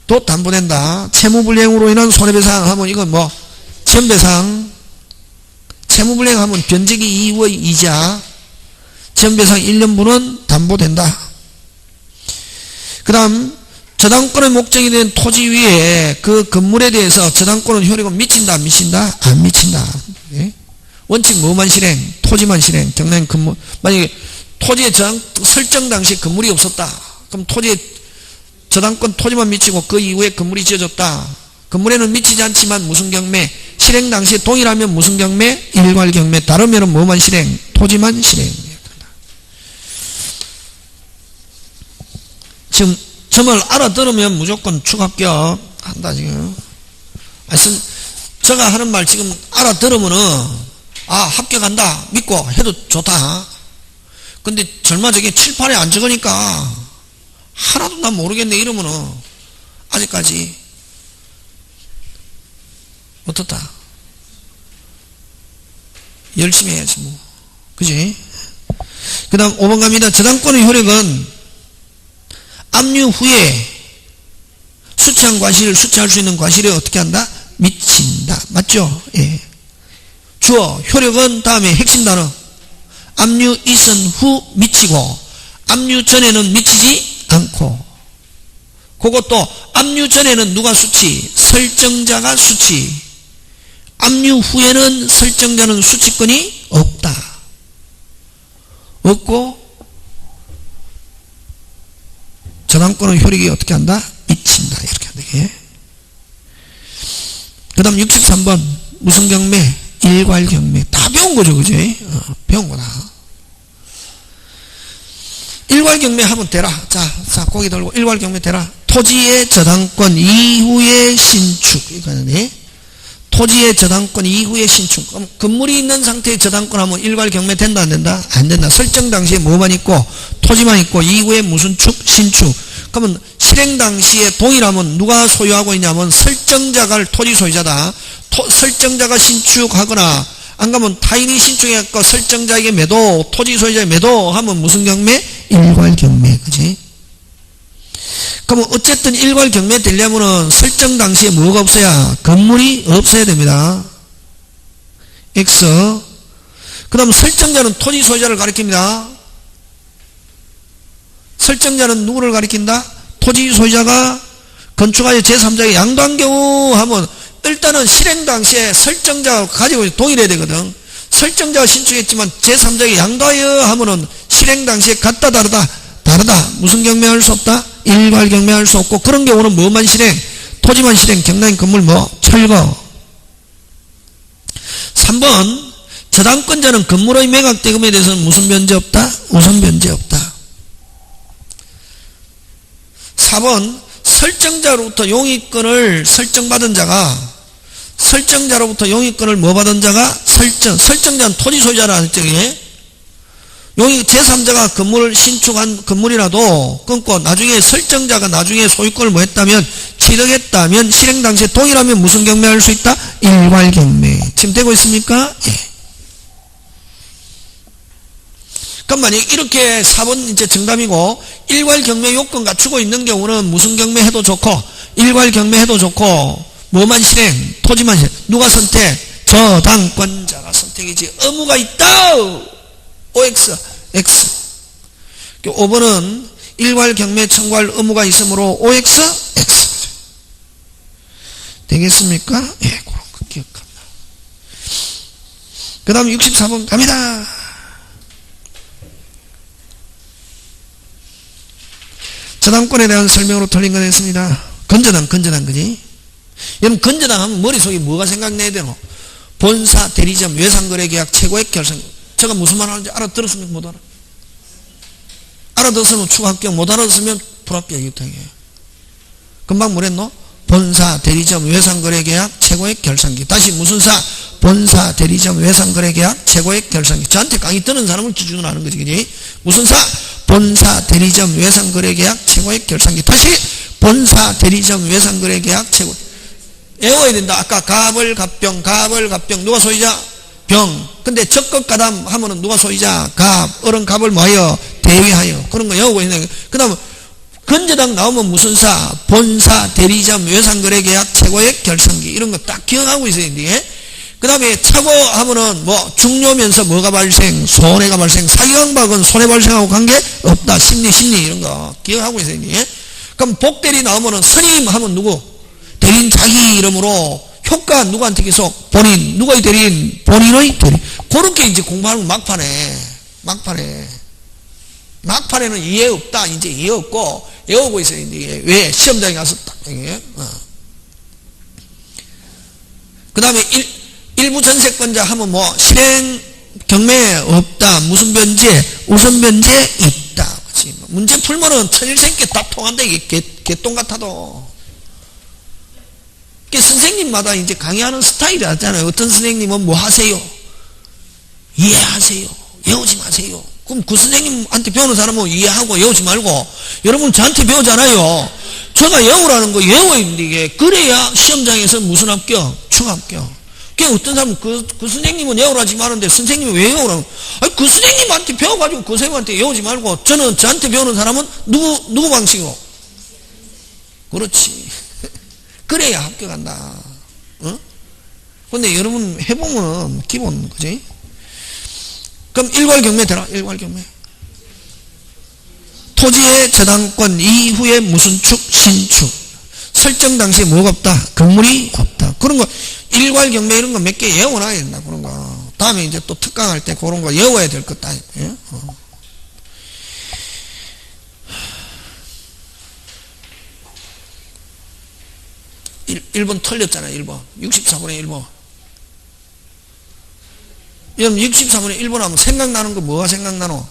또 담보된다. 채무불이행으로 인한 손해배상 하면 이건 뭐? 지연배상. 채무불이행 하면 변제기 이후의 이자, 지연배상 1년분은 담보된다. 그 다음 저당권의 목적이 된 토지 위에 그 건물에 대해서 저당권은 효력은 미친다 안 미친다? 안 미친다. 예? 원칙 뭐만 실행? 토지만 실행. 경량 건물. 만약에 토지의 저당 설정 당시 건물이 없었다. 그럼 토지의 저당권 토지만 미치고 그 이후에 건물이 지어졌다. 건물에는 미치지 않지만 무슨 경매? 실행 당시에 동일하면 무슨 경매? 일괄 경매. 다르면 뭐만 실행? 토지만 실행. 지금 점을 알아들으면 무조건 축합격 한다 지금. 제가 하는 말 지금 알아들으면은 아 합격한다 믿고 해도 좋다. 근데 절마 저게 칠판에 안 적으니까 하나도 난 모르겠네 이러면은 아직까지 어떻다. 열심히 해야지 뭐. 그지? 그 다음 5번 갑니다. 저당권의 효력은 압류 후에 수취한 과실을 수취할 수 있는 과실에 어떻게 한다? 미친다. 맞죠? 예. 주어 효력은 다음에 핵심 단어 압류 이선 후 미치고 압류 전에는 미치지 않고 그것도 압류 전에는 누가 수취? 설정자가 수취. 압류 후에는 설정자는 수취권이 없다. 없고 저당권의 효력이 어떻게 한다? 미친다. 이렇게 한다. 그 다음 63번 무슨 경매? 일괄 경매. 다 배운 거죠. 그죠? 배운 거다. 일괄 경매 하면 되라. 자 고기 들고 일괄 경매 되라. 토지의 저당권 이후의 신축. 이거는 토지의 저당권 이후의 신축. 그럼 건물이 있는 상태의 저당권 하면 일괄 경매 된다 안 된다? 안 된다. 설정 당시에 뭐만 있고 토지만 있고 이후에 무슨 축? 신축. 그러면 실행 당시에 동일하면 누가 소유하고 있냐면 설정자가 토지 소유자다. 설정자가 신축하거나 안 가면 타인이 신축해갖고 설정자에게 매도, 토지 소유자에 매도 하면 무슨 경매? 일괄 경매. 그지? 그러면 어쨌든 일괄 경매 되려면은 설정 당시에 뭐가 없어야? 건물이 없어야 됩니다. X. 그 다음 설정자는 토지 소유자를 가리킵니다. 설정자는 누구를 가리킨다? 토지 소유자가 건축하여 제3자에게 양도한 경우 하면 일단은 실행 당시에 설정자가 가지고 동일해야 되거든. 설정자가 신축했지만 제3자에게 양도하여 하면은 실행 당시에 같다 다르다? 다르다. 무슨 경매할 수 없다? 일괄 경매할 수 없고 그런 경우는 뭐만 실행? 토지만 실행. 경량 건물 뭐? 철거. 3번 저당권자는 건물의 매각대금에 대해서는 무슨 변제 없다? 우선 변제 없다. 4번 설정자로부터 용익권을 설정받은 자가 설정자로부터 용익권을 뭐 받은 자가 설정자는 토지 소유자라는 쪽에 용익 제3자가 건물을 신축한 건물이라도 끊고 나중에 설정자가 나중에 소유권을 뭐 했다면 취득했다면 실행 당시에 동일하면 무슨 경매할 수 있다? 일괄 경매. 지금 되고 있습니까? 예. 그럼 만약 이렇게 4번 이제 정답이고, 일괄 경매 요건 갖추고 있는 경우는 무슨 경매 해도 좋고, 일괄 경매 해도 좋고, 뭐만 실행? 토지만 실행. 누가 선택? 저당권자가 선택이지. 의무가 있다! OX, X. 5번은 일괄 경매 청구할 의무가 있으므로 OX, X. 되겠습니까? 예, 그런 거 기억합니다. 그 다음 64번 갑니다. 저당권에 대한 설명으로 틀린 건 했습니다. 건저당, 그지? 여러분, 건저당 하면 머릿속에 뭐가 생각나야 되노? 본사, 대리점, 외상거래계약, 최고액 결산. 제가 무슨 말 하는지 알아들었으면 못 알아. 알아들었으면 추가합격, 못 알아들었으면 불합격, 유통이에요. 금방 뭐랬노? 본사, 대리점, 외상거래계약, 최고액 결산기. 다시 무슨 사? 본사, 대리점, 외상거래계약, 최고액 결산기. 저한테 강의 듣는 사람을 기준으로 하는 거지, 그지? 무슨 사? 본사, 대리점, 외상거래계약, 최고액 결산기. 다시 본사, 대리점, 외상거래계약, 최고. 외워야 된다. 아까 갑을, 갑병, 누가 소유자? 병. 근데 적극가담 하면은 누가 소유자? 갑. 어른 갑을 뭐하여? 대위하여. 그런 거 외우고 있는 거예요. 그 다음 건저당 나오면 무슨 사? 본사, 대리점, 외상거래계약, 최고액 결산기. 이런 거 딱 기억하고 있어야 되는데. 그 다음에 차고 하면은 뭐 중요면서 뭐가 발생? 손해가 발생. 사기강박은 손해 발생하고 관계 없다. 심리 이런 거 기억하고 있어야 되는데. 그럼 복대리 나오면은 선임 하면 누구? 대리인 자기 이름으로 효과 누구한테 계속? 본인. 누구의 대리인? 본인의 대리인. 그렇게 이제 공부하는 막판에는 이해 없다. 이제 이해 없고 외우고 있어요. 이제 왜? 시험장에 가서 딱 이게. 그 다음에 일부 전세권자 하면 뭐 실행 경매 없다. 무슨 변제? 우선 변제 있다. 그치? 문제 풀면은 천일생께 다 통한다. 이게 개똥 같아도. 선생님마다 이제 강의하는 스타일이 있잖아요. 어떤 선생님은 뭐 하세요? 이해하세요. 외우지 마세요. 그럼 그 선생님한테 배우는 사람은 이해하고 외우지 말고, 여러분 저한테 배우잖아요. 제가 외우라는 거 외워야 되는데, 이게 그래야 시험장에서 무슨 합격? 추가합격. 그게 어떤 사람은 그 선생님은 외우라지 마는데 선생님이 왜 외우라는? 아니 그 선생님한테 배워가지고 그 선생님한테 외우지 말고, 저는 저한테 배우는 사람은 누구 방식으로? 그렇지. 그래야 합격한다. 근데 여러분 해보면 기본, 그지? 그럼 일괄 경매 되라. 일괄 경매. 토지의 저당권 이후에 무슨 축? 신축. 설정 당시에 뭐가 없다? 건물이 없다. 그런 거 일괄 경매 이런 거 몇 개 외워놔야 된다. 그런 거. 다음에 이제 또 특강할 때 그런 거 외워야 될 것다. 예? 1번 틀렸잖아요. 1번. 64분의 1번. 여러분 64분의 1번 하면 생각나는 거 뭐가 생각나노?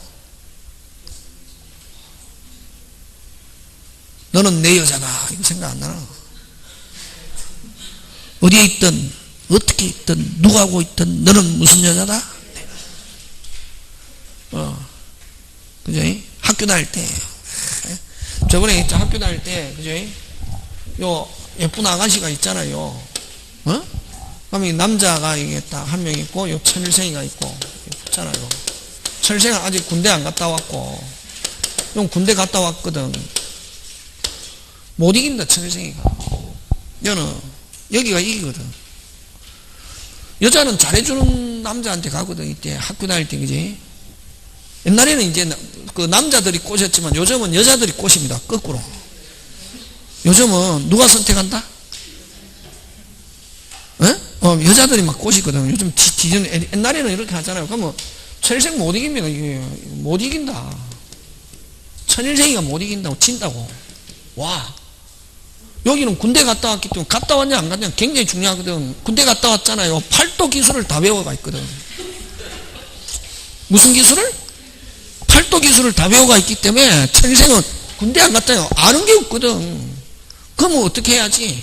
너는 내 여자다. 이거 생각 안 나나? 어디에 있든 어떻게 있든 누구하고 있든 너는 무슨 여자다? 그죠? 학교 다닐 때 저번에 학교 다닐 때 그죠? 요 예쁜 아가씨가 있잖아요. 그러면 남자가 이게 딱 한 명 있고, 요 천일생이가 있고, 있잖아요. 천일생은 아직 군대 안 갔다 왔고, 용 군대 갔다 왔거든. 못 이긴다, 천일생이가. 여기가 이기거든. 여자는 잘해주는 남자한테 가거든, 이때. 학교 다닐 때, 그지? 옛날에는 이제 그 남자들이 꼬셨지만 요즘은 여자들이 꼬십니다. 거꾸로. 요즘은 누가 선택한다? 여자들이 막 꼬시거든. 요즘 옛날에는 이렇게 하잖아요. 그러면 천일생 못 이깁니다. 이게 못 이긴다. 천일생이가 못 이긴다고 진다고. 와. 여기는 군대 갔다 왔기 때문에 갔다 왔냐 안 갔냐 굉장히 중요하거든. 군대 갔다 왔잖아요. 팔도 기술을 다 배워가 있거든. 무슨 기술을? 팔도 기술을 다 배워가 있기 때문에 천일생은 군대 안 갔다요. 아는 게 없거든. 그러면 어떻게 해야지?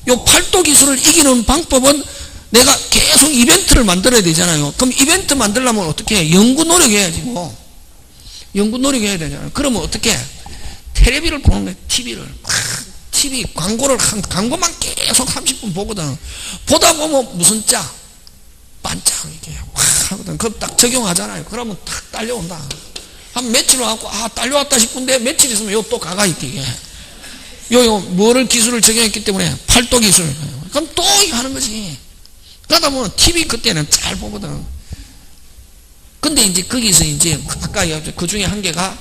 요 팔도 기술을 이기는 방법은 내가 계속 이벤트를 만들어야 되잖아요. 그럼 이벤트 만들려면 어떻게 해? 연구 노력해야지 뭐. 연구 노력해야 되잖아요. 그러면 어떻게 해? 텔레비를 보는 거야. TV를. TV 광고만 계속 30분 보거든. 보다 보면 무슨 짜? 반짝 이게 확 하거든. 그럼 딱 적용하잖아요. 그러면 탁 딸려온다. 한 며칠 와갖고, 딸려왔다 싶은데 며칠 있으면 요 또 가가 있게. 요, 뭐를 기술을 적용했기 때문에 팔도 기술. 그럼 또 이거 하는 거지. 그러다 보면 TV 그때는 잘 보거든. 근데 이제 거기서 이제 아까 그 중에 한 개가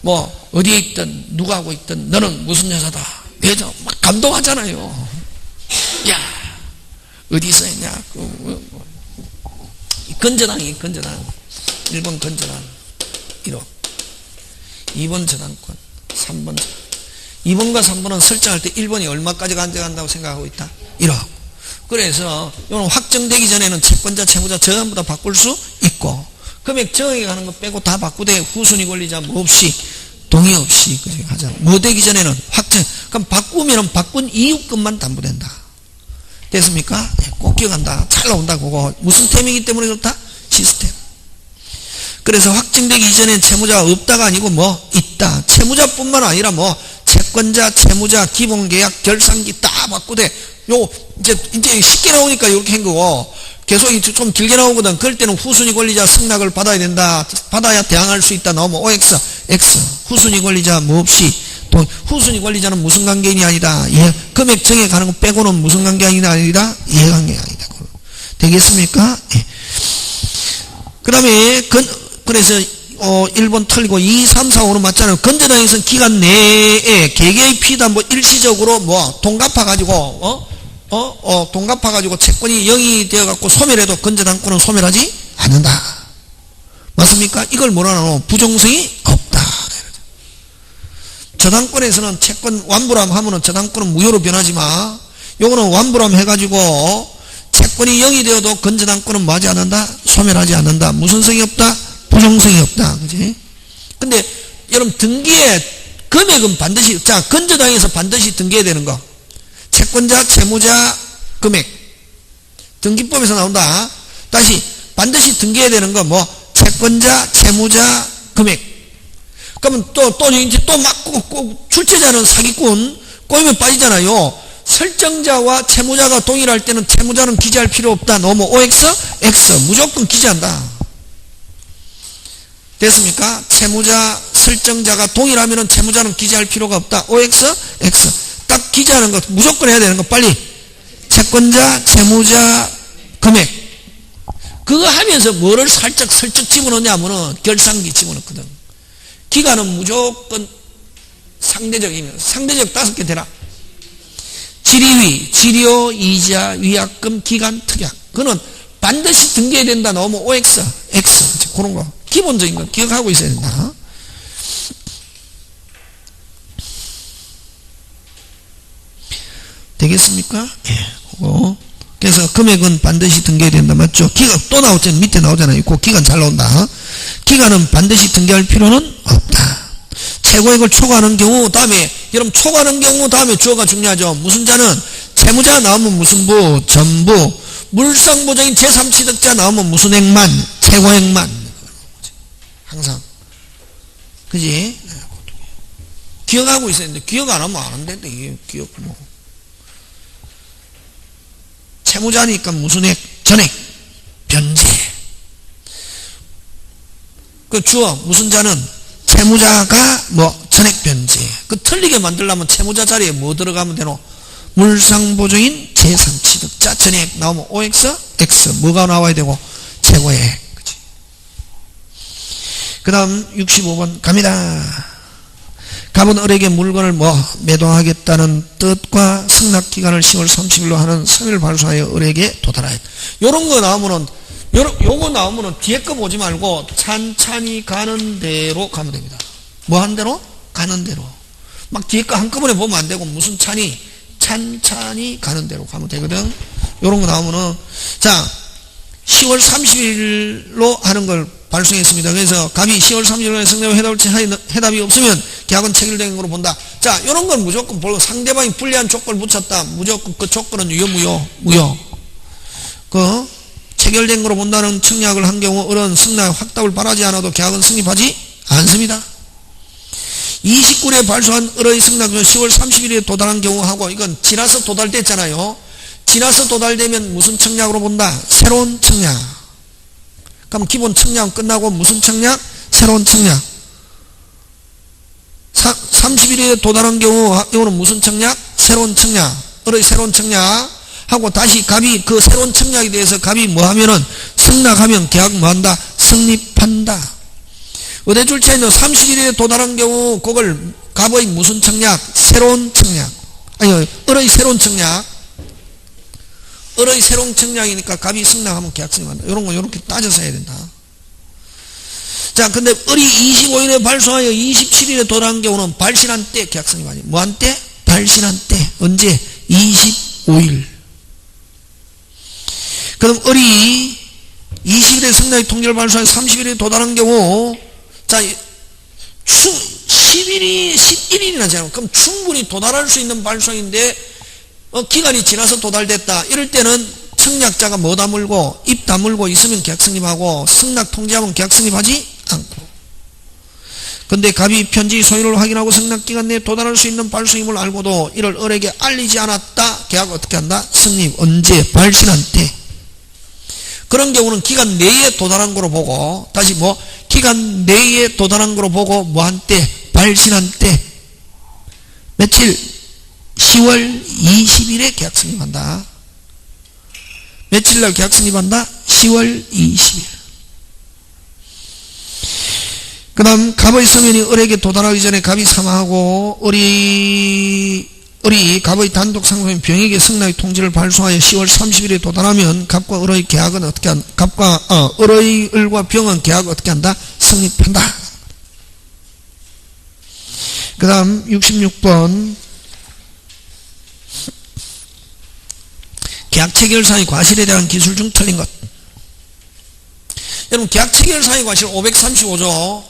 뭐 어디에 있든 누가 하고 있든 너는 무슨 여자다. 왜죠? 막 감동하잖아요. 야, 어디서 했냐. 건전항이 건전항. 1번 건전항. 1호. 2번 저당권. 3번 저당권. 2번과 3번은 설정할 때 1번이 얼마까지 간다고 생각하고 있다? 1억. 그래서 이건 확정되기 전에는 채권자, 채무자 전부 다 바꿀 수 있고 금액 정액에 가는 거 빼고 다 바꾸되 후순위 권리자 뭐 없이 동의 없이 그렇게 하자. 뭐 되기 전에는 확정. 그럼 바꾸면은 바꾼 이유금만 담보된다. 됐습니까? 네, 꼭 기억한다. 잘 나온다. 그거 무슨 템이기 때문에 그렇다? 시스템. 그래서 확정되기 이전엔 채무자가 없다가 아니고 뭐 있다. 채무자뿐만 아니라 뭐 채권자, 채무자, 기본계약, 결산기 다 바꾸되 요 이제 쉽게 나오니까 이렇게 한 거고 계속 좀 길게 나오거든. 그럴 때는 후순위 권리자 승낙을 받아야 된다. 받아야 대항할 수 있다. 나오면 OX, X. 후순위 권리자 뭐 없이 후순위 권리자는 무슨 관계인이 아니다. 금액 정액 가는 거 빼고는 무슨 관계인이 아니다. 이해관계가 아니다. 되겠습니까? 예. 그 다음에 그래서 1번 틀리고 2, 3, 4, 5는 맞잖아요. 건전항에서는 기간 내에 개개의 피담보 뭐 일시적으로 뭐 돈 갚아가지고 돈 갚아가지고 채권이 0이 되어갖고 소멸해도 건전항권은 소멸하지 않는다. 맞습니까? 이걸 뭐라노? 부정성이 없다. 저당권에서는 채권 완불함 하면은 저당권은 무효로 변하지 마. 요거는 완불함 해가지고 채권이 0이 되어도 건전항권은 뭐하지 않는다? 소멸하지 않는다. 무슨 성이 없다? 부정성이 없다. 그지? 근데 여러분 등기에 금액은 반드시 건전항에서 반드시 등기해야 되는 거. 채권자, 채무자, 금액. 등기법에서 나온다. 다시 반드시 등기해야 되는 거 뭐 채권자, 채무자, 금액. 그러면 또 이제 또 막 출제자는 사기꾼 꼬이면 빠지잖아요. 설정자와 채무자가 동일할 때는 채무자는 기재할 필요 없다. 너무 OX, X 무조건 기재한다. 됐습니까? 채무자, 설정자가 동일하면은 채무자는 기재할 필요가 없다. OX, X. 딱 기재하는 거 무조건 해야 되는 거 빨리. 채권자, 채무자, 금액. 그거 하면서 뭐를 살짝 슬쩍 집어넣냐면은 결산기 집어넣거든. 기간은 무조건 상대적이면 상대적 5개 되라. 질의위, 질의료, 이자, 위약금, 기간, 특약. 그거는 반드시 등기해야 된다. 나오면 OX, X. 그런 거. 기본적인 거 기억하고 있어야 된다. 되겠습니까? 예. 그래서 금액은 반드시 등기해야 된다. 맞죠? 기간 또 나오잖아요. 밑에 나오잖아요. 그 기간 잘 나온다. 기간은 반드시 등기할 필요는 없다. 최고액을 초과하는 경우 다음에 여러분 초과하는 경우 다음에 주어가 중요하죠. 무슨 자는 채무자 나오면 무슨 부, 전부, 물상보장인 제3취득자 나오면 무슨 액만, 최고액만. 항상. 그지? 기억하고 있어야 되는데, 기억 안 하면 안 한다는데, 이게 기억 뭐. 채무자니까 무슨 액? 전액. 변제. 그 주어, 무슨 자는 채무자가 뭐, 전액 변제. 그 틀리게 만들려면 채무자 자리에 뭐 들어가면 되노? 물상보증인 제3취득자 전액 나오면 OX, X. 뭐가 나와야 되고? 최고액. 그 다음 65번 갑니다. 갑은 을에게 물건을 매도하겠다는 뜻과 승낙기간을 10월 30일로 하는 선을 발송하여 을에게 도달하였다. 요런 거 나오면은 요거 나오면은 뒤에 거 보지 말고 찬찬히 가는 대로 가면 됩니다. 뭐 한 대로? 가는 대로. 막 뒤에 거 한꺼번에 보면 안 되고 무슨 찬찬히 가는 대로 가면 되거든. 요런 거 나오면은 자 10월 30일로 하는 걸 발송했습니다. 그래서 갑이 10월 30일에 승낙을 해답이 없으면 계약은 체결된 걸로 본다. 자, 이런 건 무조건 보고 상대방이 불리한 조건을 붙였다. 무조건 그 조건은 무효. 그 체결된 걸로 본다는 청약을 한 경우 을은 승낙 확답을 바라지 않아도 계약은 성립하지 않습니다. 29일에 발송한 을의 승낙은 10월 30일에 도달한 경우하고 이건 지나서 도달됐잖아요. 지나서 도달되면 무슨 청약으로 본다? 새로운 청약. 그럼 기본 청약 끝나고 무슨 청약? 새로운 청약. 30일에 도달한 경우, 이거는 무슨 청약? 새로운 청약. 을의 새로운 청약. 하고 다시 갑이 그 새로운 청약에 대해서 갑이 뭐 하면은 승낙하면 계약 뭐 한다? 성립한다. 의대출자에는 30일에 도달한 경우, 그걸 갑의 무슨 청약? 새로운 청약. 아니, 을의 새로운 청약. 을의 새로운 청약이니까 갑이 승낙하면 계약 성립한다. 이런 거 이렇게 따져서 해야 된다. 자, 근데 을이 25일에 발송하여 27일에 도달한 경우는 발신한 때 계약 성립하지. 뭐한 때? 발신한 때. 언제? 25일. 그럼 을이 20일에 승낙의 통지를 발송하여 30일에 도달한 경우, 자, 11일이나 지나면, 그럼 충분히 도달할 수 있는 발송인데, 기간이 지나서 도달됐다. 이럴 때는 청약자가 뭐 다물고, 입 다물고 있으면 계약 성립하고, 승낙 통지하면 계약 성립하지 않고. 근데 갑이 편지 소유를 확인하고 승낙기간 내에 도달할 수 있는 발송임을 알고도 이를 을에게 알리지 않았다. 계약 어떻게 한다? 성립. 언제? 발신한 때. 그런 경우는 기간 내에 도달한 거로 보고, 다시 뭐? 기간 내에 도달한 거로 보고, 뭐 한 때? 발신한 때. 며칠? 10월 20일에 계약 성립한다. 며칠 날 계약 성립한다? 10월 20일. 그 다음 갑의 서면이 을에게 도달하기 전에 갑이 사망하고 을이 갑의 단독 상속인 병에게 승낙의 통지를 발송하여 10월 30일에 도달하면 갑과 을의 계약은 어떻게 한다? 을과 병은 계약 어떻게 한다? 성립한다. 그 다음 66번 계약 체결사의 과실에 대한 기술 중 틀린 것. 여러분 계약 체결사의 과실 535조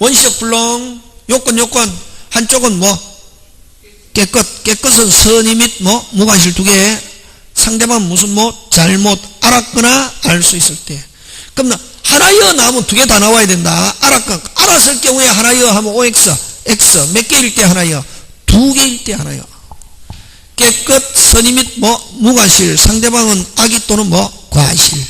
원시적 불능 요건 한쪽은 뭐 깨끗은 선의 및 뭐 무과실 두 개, 상대방 무슨 뭐 잘못 알았거나 알 수 있을 때. 그럼 하나여 나오면 두 개 다 나와야 된다. 알았을 경우에 하나여 하면 OX X 몇 개일 때 하나여? 두 개일 때 하나여. 깨끗 선의 및 뭐 무과실, 상대방은 악의 또는 뭐 과실.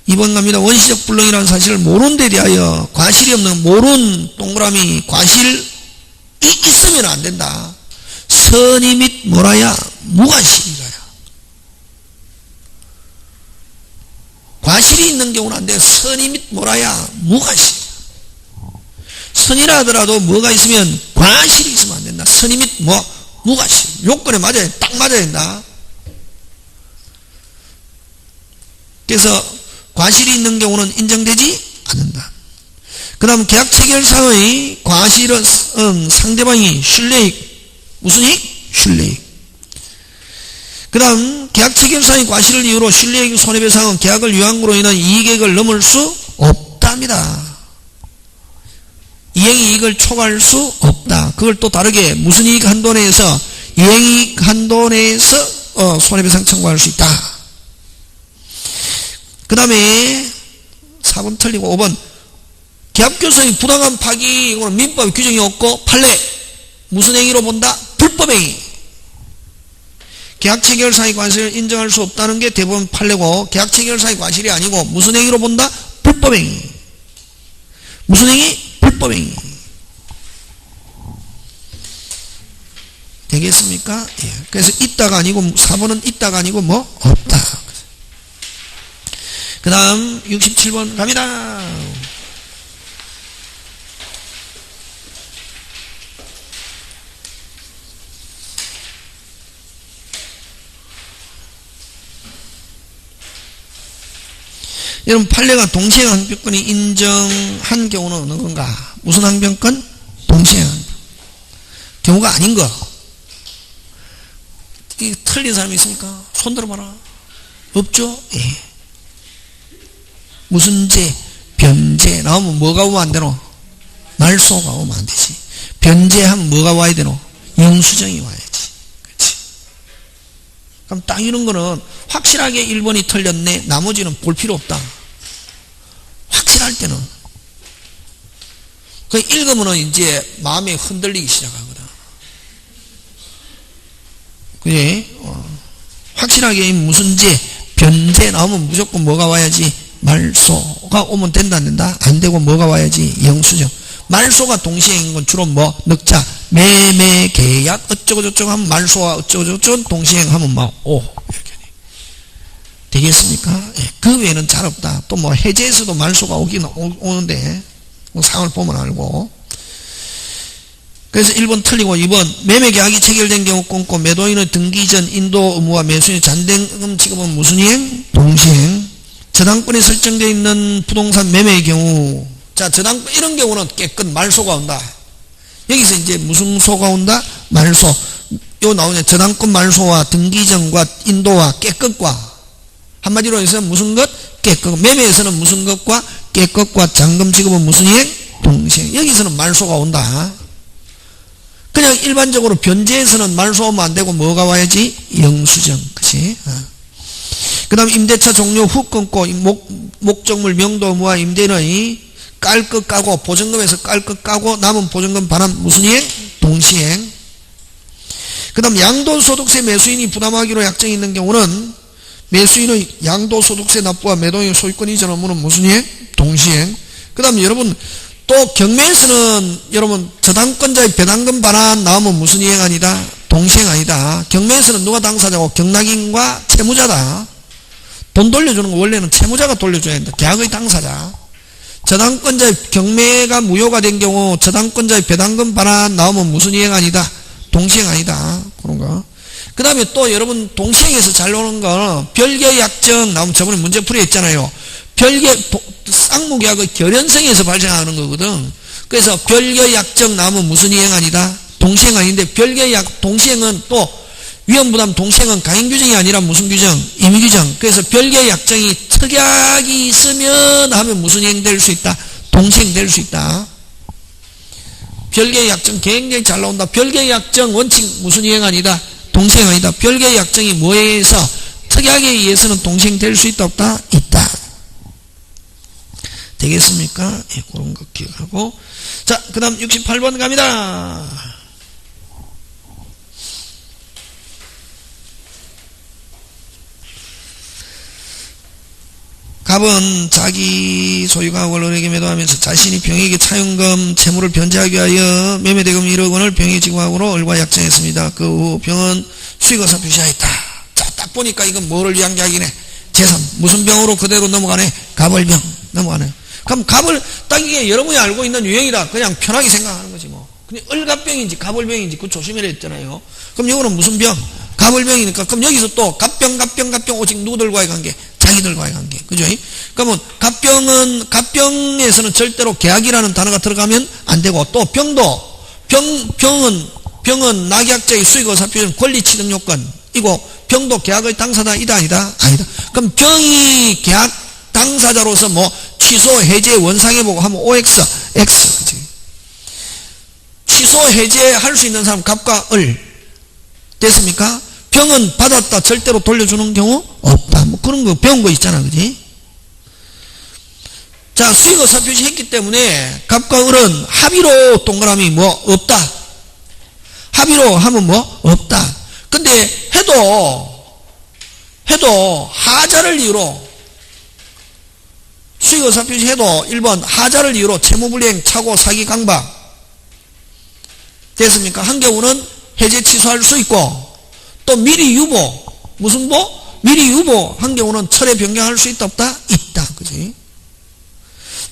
2번 갑니다. 원시적 불능이라는 사실을 모르는 데 대하여 과실이 없는 모르는 동그라미 과실이 있으면 안 된다. 선의 및 뭐라야? 무과실이라야. 과실이 있는 경우는 안 돼. 선의 및 뭐라야? 무과실. 선이라 하더라도 뭐가 있으면 과실이 있으면 안 된다. 선의 및 뭐 무과실. 요건에 맞아야 딱 맞아야 된다. 그래서 과실이 있는 경우는 인정되지 않는다. 그 다음 계약 체결상의 과실은 상대방이 실례익. 무슨 이익? 실례익. 그 다음 계약 체결상의 과실을 이유로 실례익 손해배상은 계약을 위한 거로 인한 이익액을 넘을 수 없답니다. 이행이익을 초과할 수 없다. 그걸 또 다르게 무슨 이익 한도 내에서 이행이익 한도 내에서 손해배상 청구할 수 있다. 그 다음에 4번 틀리고 5번 계약교섭의 부당한 파기, 이거는 민법 규정이 없고 판례. 무슨 행위로 본다? 불법행위. 계약체결사의 과실을 인정할 수 없다는 게 대부분 판례고, 계약체결사의 과실이 아니고 무슨 행위로 본다? 불법행위. 무슨 행위? 불법행위. 되겠습니까? 예. 그래서 있다가 아니고 4번은 있다가 아니고 뭐 없다. 그 다음 67번 갑니다. 여러분 판례가 동시행 항변권이 인정한 경우는 어느 건가? 무슨 항변권? 동시행 항변권. 경우가 아닌 거. 이 틀린 사람이 있습니까? 손 들어봐라. 없죠? 예. 무슨 죄? 변제 나오면 뭐가 오면 안 되노? 말소가 오면 안 되지. 변제하면 뭐가 와야 되노? 영수증이 와야지. 그렇지? 그럼 딱 이런 거는 확실하게 1번이 틀렸네. 나머지는 볼 필요 없다. 확실할 때는. 그 읽으면은 이제 마음이 흔들리기 시작하거든. 그지? 확실하게 무슨 죄? 변제 나오면 무조건 뭐가 와야지? 말소가 오면 된다 안 된다? 안 되고 뭐가 와야지? 영수증. 말소가 동시행인 건 주로 뭐 늑자, 매매, 계약 어쩌고저쩌고 하면 말소와 어쩌고저쩌고 동시행하면 오 이렇게 되겠습니까? 예, 그 외에는 잘 없다. 또 뭐 해제에서도 말소가 오는데 뭐 상을 보면 알고. 그래서 1번 틀리고 2번 매매계약이 체결된 경우 끊고 매도인의 등기 전 인도 의무와 매수인의 잔대금 지급은 무슨 이행? 동시행. 저당권이 설정되어 있는 부동산 매매의 경우, 자 저당권 이런 경우는 깨끗 말소가 온다. 여기서 이제 무슨 소가 온다? 말소. 요 나오냐? 저당권 말소와 등기전과 인도와 깨끗과, 한마디로 해서 무슨 것? 깨끗. 매매에서는 무슨 것과 깨끗과 잔금 지급은 무슨 이행? 동시행. 여기서는 말소가 온다. 그냥 일반적으로 변제에서는 말소 오면 안 되고 뭐가 와야지? 영수증. 그치? 그 다음 임대차 종료 후 끊고 목적물 명도 의무와 임대인의 깔 것 까고 보증금에서 깔 것 까고 남은 보증금 반환 무슨 이행? 동시행. 그 다음 양도소득세 매수인이 부담하기로 약정이 있는 경우는 매수인의 양도소득세 납부와 매도인의 소유권 이전 의무는 무슨 이행? 동시행. 그 다음 여러분 또 경매에서는 여러분 저당권자의 배당금 반환 나오면 무슨 이행 아니다? 동시행 아니다. 경매에서는 누가 당사자고? 경락인과 채무자다. 돈 돌려주는 거 원래는 채무자가 돌려줘야 된다. 계약의 당사자. 저당권자의 경매가 무효가 된 경우 저당권자의 배당금 반환 나오면 무슨 이행 아니다? 동시행 아니다. 그런 거. 그 다음에 또 여러분 동시행에서 잘 나오는 거 별개 약정 나오면 저번에 문제풀이 했잖아요. 별개 쌍무계약의 결연성에서 발생하는 거거든. 그래서 별개 약정 나오면 무슨 이행 아니다? 동시행 아닌데 별개 동시행은 또 위험부담 동시행은 강행규정이 아니라 무슨 규정? 임의규정. 그래서 별개 약정이 특약이 있으면 하면 무슨 이행 될 수 있다? 동시행 될 수 있다. 별개 약정 굉장히 잘 나온다. 별개 약정 원칙 무슨 이행 아니다? 동시행 아니다. 별개 약정이 뭐에 의해서 특약에 의해서는 동시행 될 수 있다 없다? 있다. 되겠습니까? 예, 그런 거 기억하고. 자, 그 다음 68번 갑니다. 갑은 자기 소유가 원론에게 매도하면서 자신이 병에게 차용금 채무를 변제하기 위하여 매매대금 1억 원을 병에게 지급하고로 을과 약정했습니다. 그 후 병은 수익의사 표시하였다. 자, 딱 보니까 이건 뭐를 위한 계약이네? 재산. 무슨 병으로 그대로 넘어가네? 갑을병 넘어가네. 그럼 갑을 딱 이게 여러분이 알고 있는 유형이다. 그냥 편하게 생각하는 거지 뭐. 그냥 을갑병인지 갑을병인지 그거 조심해야 했잖아요. 그럼 이거는 무슨 병? 갑을병이니까 그럼 여기서 또 갑병 오직 누구들과의 관계? 자기들과의 관계. 그죠? 그러면 갑병에서는 절대로 계약이라는 단어가 들어가면 안 되고, 또 병도 병은 낙약자의 수익의사표시는 권리 취득 요건이고 병도 계약의 당사자 이다 아니다? 아니다. 그럼 병이 계약 당사자로서 뭐 취소 해제 원상회복 하면 OX X. 그치? 취소 해제 할 수 있는 사람 갑과 을 됐습니까? 병은 받았다 절대로 돌려주는 경우 없다. 뭐 그런 거 배운 거 있잖아. 그지? 자, 수익의사 표시했기 때문에 갑과 을은 합의로 동그라미 뭐 없다. 합의로 하면 뭐 없다. 근데 해도 하자를 이유로 수익의사 표시해도 1번 하자를 이유로 채무불이행 차고 사기 강박 됐습니까? 한 경우는 해제 취소할 수 있고, 또 미리 유보 무슨 보? 미리 유보 한 경우는 철회 변경할 수 있다 없다? 있다. 그지?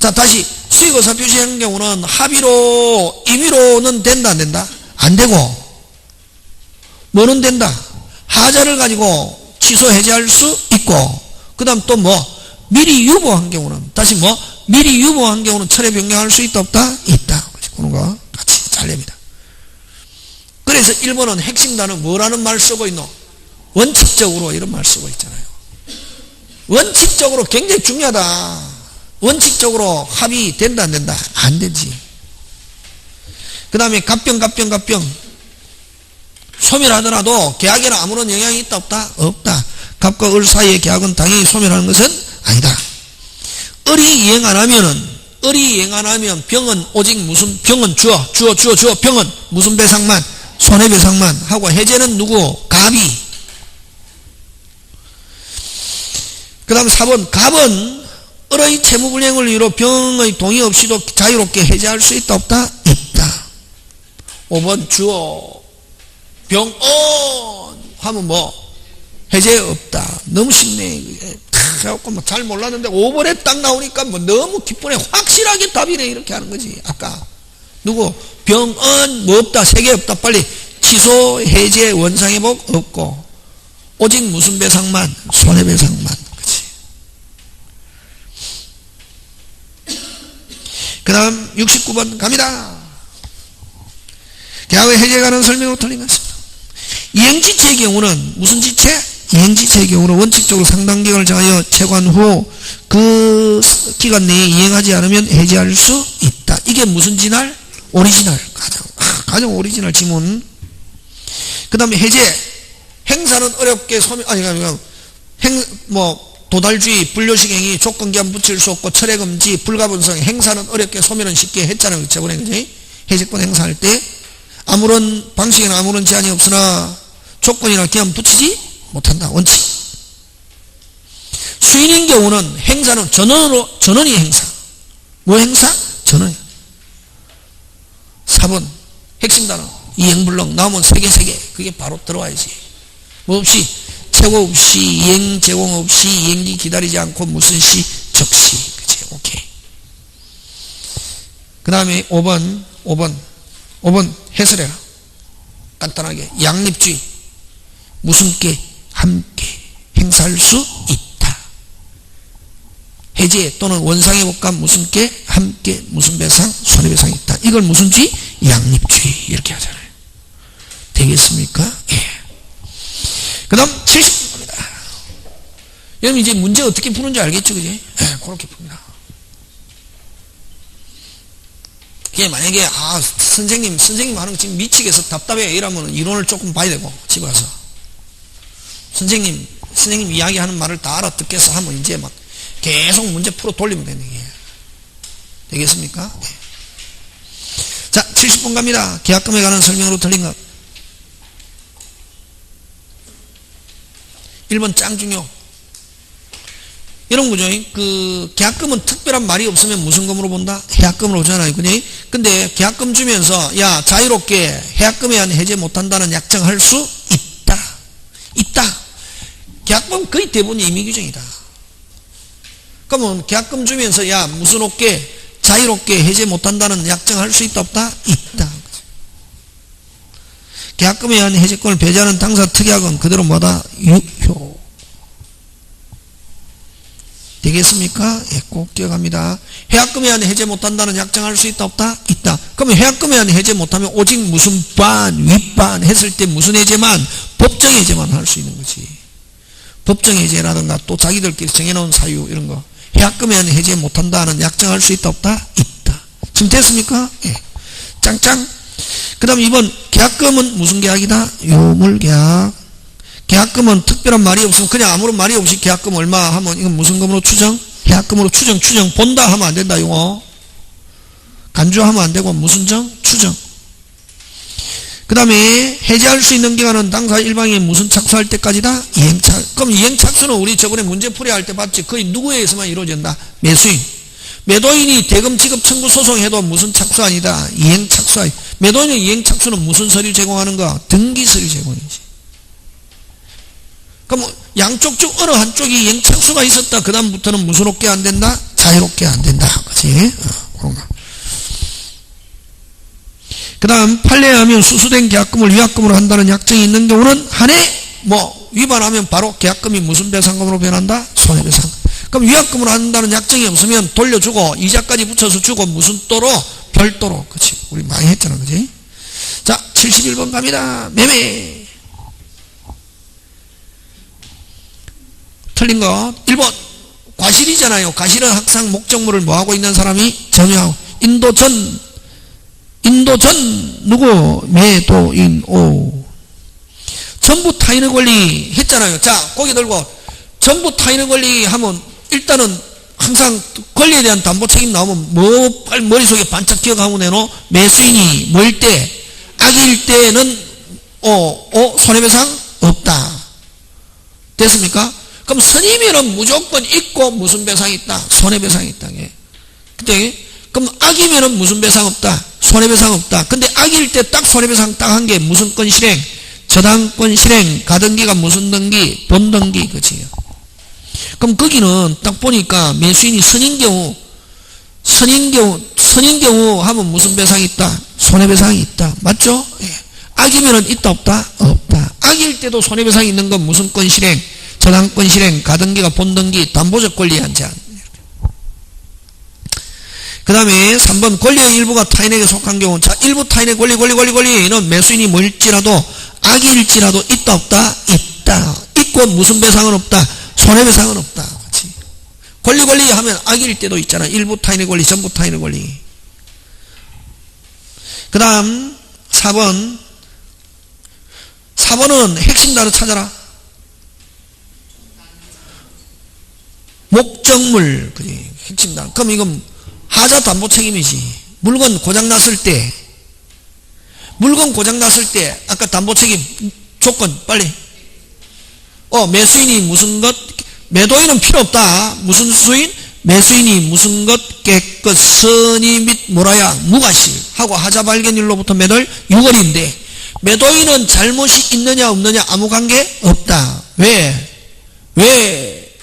자, 다시 수익의사 표시한 경우는 합의로 임의로는 된다 안 된다? 안 되고 뭐는 된다? 하자를 가지고 취소 해제할 수 있고, 그 다음 또 뭐 미리 유보한 경우는 다시 뭐 미리 유보한 경우는 철회 변경할 수 있다 없다? 있다. 그런 거 같이 잘 냅니다. 그래서 1번은 핵심 단어 뭐라는 말 쓰고 있노? 원칙적으로 이런 말 쓰고 있잖아요. 원칙적으로 굉장히 중요하다. 원칙적으로 합의 된다 안 된다? 안 되지. 그 다음에 갑병 소멸하더라도 계약에는 아무런 영향이 있다 없다? 없다. 갑과 을 사이의 계약은 당연히 소멸하는 것은 아니다. 을이 이행 안 하면 병은 오직 무슨 병은 주어 병은 무슨 배상만? 손해배상만 하고 해제는 누구? 갑이. 그 다음 4번 갑은 을의 채무불이행을 이유로 병의 동의 없이도 자유롭게 해제할 수 있다 없다? 있다. 5번 주어 병언 하면 뭐 해제 없다. 너무 쉽네. 그래갖고 뭐 잘 몰랐는데 5번에 딱 나오니까 뭐 너무 기쁘네. 확실하게 답이네. 이렇게 하는 거지. 아까 누구 병언 뭐 없다. 3개 없다. 빨리 취소 해제 원상회복 없고 오직 무슨 배상만 손해배상만. 그치. 그 다음 69번 갑니다. 계약의 해제에 관한 설명으로 틀린 것입니다. 이행지체의 경우는 무슨 지체? 이행지체의 경우는 원칙적으로 상당 기간을 정하여 채관 후 그 기간 내에 이행하지 않으면 해제할 수 있다. 이게 무슨 진할? 오리지널. 가장 오리지널 지문. 그 다음에 해제. 행사는 어렵게 도달주의, 불료식 행위, 조건기한 붙일 수 없고 철회금지, 불가분성, 행사는 어렵게 소멸은 쉽게 했잖아요. 저번에 그지? 해제권 행사할 때 아무런 방식이나 아무런 제한이 없으나 조건이나 기한 붙이지 못한다. 원칙. 수인인 경우는 행사는 전원이 행사. 뭐 행사? 전원이. 4번 핵심 단어 이행불능 나오면 3개 그게 바로 들어와야지. 뭐 없이 최고 없이 이행 제공 없이 이행기 기다리지 않고 무슨 시 적시. 그치? 오케이. 그 다음에 5번 해설해라. 간단하게 양립주의 무슨 게 함께 행사할 수 있다. 해제 또는 원상회복과 무슨 게 함께 무슨 배상 손해배상이 있다. 이걸 무슨 주의? 양립주의. 이렇게 하잖아요. 되겠습니까? 예. 그 다음 70번입니다. 여러분 이제 문제 어떻게 푸는지 알겠죠? 그지? 예, 그렇게 풉니다. 그게 만약에 선생님 하는 거 지금 미치겠어 답답해 이러면 이론을 조금 봐야 되고 집에 가서 선생님 이야기하는 말을 다 알아듣겠어 하면 이제 막 계속 문제 풀어 돌리면 되는 게 되겠습니까? 네. 자 70번 갑니다. 계약금에 관한 설명으로 틀린 것 1번 짱 중요. 이런 거죠. 그 계약금은 특별한 말이 없으면 무슨 금으로 본다? 해약금으로 보잖아요. 근데 계약금 주면서 야 자유롭게 해약금에 의한 해제 못한다는 약정할 수 있다. 계약금 거의 대부분 임의규정이다. 그러면 계약금 주면서 야 무슨 없게 자유롭게 해제 못한다는 약정할 수 있다 없다? 있다. 계약금에 의한 해제권을 배제하는 당사 특약은 그대로 뭐다? 유효. 되겠습니까? 예, 꼭 기억합니다. 해약금에 의한 해제 못한다는 약정할 수 있다 없다? 있다. 그러면 해약금에 의한 해제 못하면 오직 무슨 반, 윗반 했을 때 무슨 해제만? 법정 해제만 할 수 있는 거지. 법정 해제라든가 또 자기들끼리 정해놓은 사유 이런 거 해약금에 의한 해제 못한다는 약정할 수 있다 없다? 있다. 지금 됐습니까? 예. 짱짱. 그 다음 2번 계약금은 무슨 계약이다? 요물계약. 계약금은 특별한 말이 없으면 그냥 아무런 말이 없이 계약금 얼마 하면 이건 무슨 금으로 추정? 해약금으로 추정 본다 하면 안 된다. 용어 간주하면 안 되고 무슨 정? 추정. 그 다음에 해제할 수 있는 기간은 당사 일방이 무슨 착수할 때까지다? 이행착. 그럼 이행착수는 우리 저번에 문제풀이 할 때 봤지. 거의 누구에 의해서만 이루어진다? 매수인. 매도인이 대금 지급 청구 소송해도 무슨 착수 아니다? 이행착수 아니다. 매도인의 이행착수는 무슨 서류 제공하는 거? 등기서류 제공이지. 그럼 양쪽 중 어느 한쪽이 이행착수가 있었다. 그 다음부터는 무슨 없게 안 된다? 자유롭게 안 된다. 그치? 그런 거. 그 다음 판례하면 수수된 계약금을 위약금으로 한다는 약정이 있는 경우는 한 해 위반하면 바로 계약금이 무슨 배상금으로 변한다? 손해배상. 그럼 위약금으로 한다는 약정이 없으면 돌려주고 이자까지 붙여서 주고 무슨 또로? 별도로. 그치? 우리 많이 했잖아. 그치? 자 71번 갑니다. 매매. 틀린 거 1번 과실이잖아요. 과실은 항상 목적물을 뭐하고 있는 사람이 점유하고 인도전 누구? 매도인 오. 전부 타인의 권리 했잖아요. 자 고개 들고 전부 타인의 권리 하면 일단은 항상 권리에 대한 담보 책임 나오면 뭐 빨리 머릿속에 반짝 기억하고 내놓. 매수인이 뭐일 때? 악일 때는 손해배상 없다. 됐습니까? 그럼 선이면은 무조건 있고 무슨 배상이 있다? 손해배상이 있다. 근데 그럼 악이면은 무슨 배상 없다? 손해배상 없다. 근데 악일 때 딱 손해배상 딱 한 게 무슨 건 실행? 저당권 실행, 가등기가 무슨 등기? 본등기, 그치요. 그럼 거기는 딱 보니까 매수인이 선인 경우 하면 무슨 배상이 있다? 손해배상이 있다. 맞죠? 예. 악이면은 있다, 없다? 없다. 악일 때도 손해배상이 있는 건 무슨 건 실행? 저당권 실행, 가등기가 본등기, 담보적 권리의 제한. 그 다음에 3번 권리의 일부가 타인에게 속한 경우. 자, 일부 타인의 권리는 매수인이 뭘지라도 악일지라도 있다, 없다? 있다. 있고 무슨 배상은 없다? 손해배상은 없다. 그치? 권리 하면 악일 때도 있잖아. 일부 타인의 권리, 전부 타인의 권리. 그 다음 4번은 핵심 단어 찾아라. 목적물. 그치? 핵심 단어. 그럼 이건 하자 담보 책임이지. 물건 고장났을 때 아까 담보 책임 조건 빨리. 매수인이 무슨 것, 매도인은 필요 없다. 무슨 수인? 매수인이 무슨 것 깨끗 선의 및 무과실 하고 하자 발견일로부터 매달 6월인데 매도인은 잘못이 있느냐 없느냐 아무 관계 없다. 왜?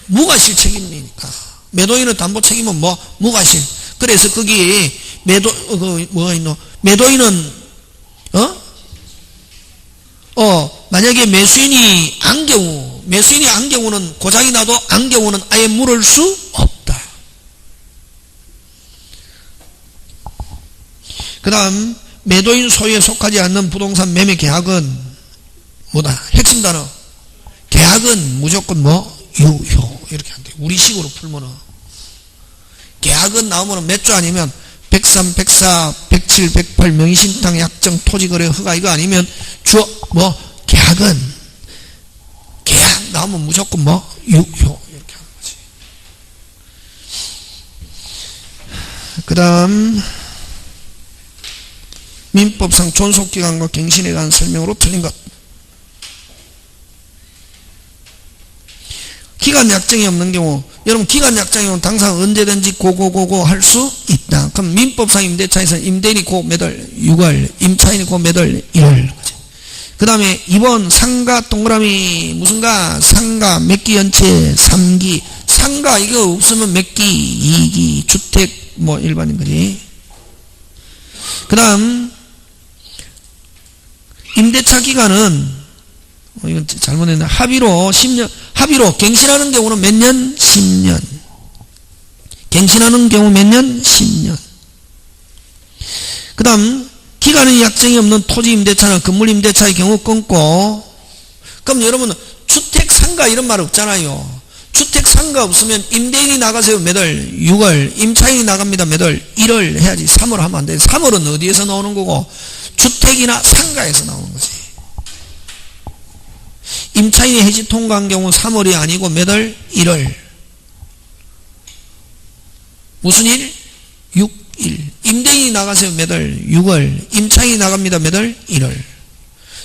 무과실 책임이니까. 매도인은 담보 책임은 무과실. 그래서 거기 매도인은 만약에 매수인이 안 경우는 고장이 나도 안 경우는 아예 물을 수 없다. 그 다음 매도인 소유에 속하지 않는 부동산 매매 계약은 뭐다? 핵심 단어. 계약은 무조건 유효. 이렇게 한대. 우리식으로 풀면은 계약은 나오면 몇 조 아니면 103, 104, 107, 108 명의신탁 약정 토지거래 허가 이거 아니면 계약 나오면 무조건 유효 이렇게 하는 거지. 그 다음 민법상 존속기간과 갱신에 관한 설명으로 틀린 것. 기간 약정이 없는 경우, 여러분 기간 약정이 오면 당사가 언제든지 고고 할 수 있다. 그럼 민법상 임대차에서는 임대인이 고 매달 6월, 임차인이 고 매달 1월. 그 다음에 2번 상가 동그라미 무슨가? 상가 몇 기 연체? 3기. 상가 이거 없으면 몇 기? 2기. 주택 일반인 거지. 그 다음 임대차 기간은 이건 잘못했나? 합의로 10년, 합의로 갱신하는 경우는 몇 년? 10년. 갱신하는 경우 몇 년? 10년. 그 다음 기간의 약정이 없는 토지 임대차나 건물 임대차의 경우 끊고. 그럼 여러분 주택 상가 이런 말 없잖아요. 주택 상가 없으면 임대인이 나가세요. 매달 6월, 임차인이 나갑니다. 매달 1월 해야지. 3월 하면 안 돼. 3월은 어디에서 나오는 거고? 주택이나 상가에서 나오는 거지. 임차인이 해지 통과한 경우 3월이 아니고 매달 1월. 무슨 일? 6일. 임대인이 나가세요. 매달 6월. 임차인이 나갑니다. 매달 1월.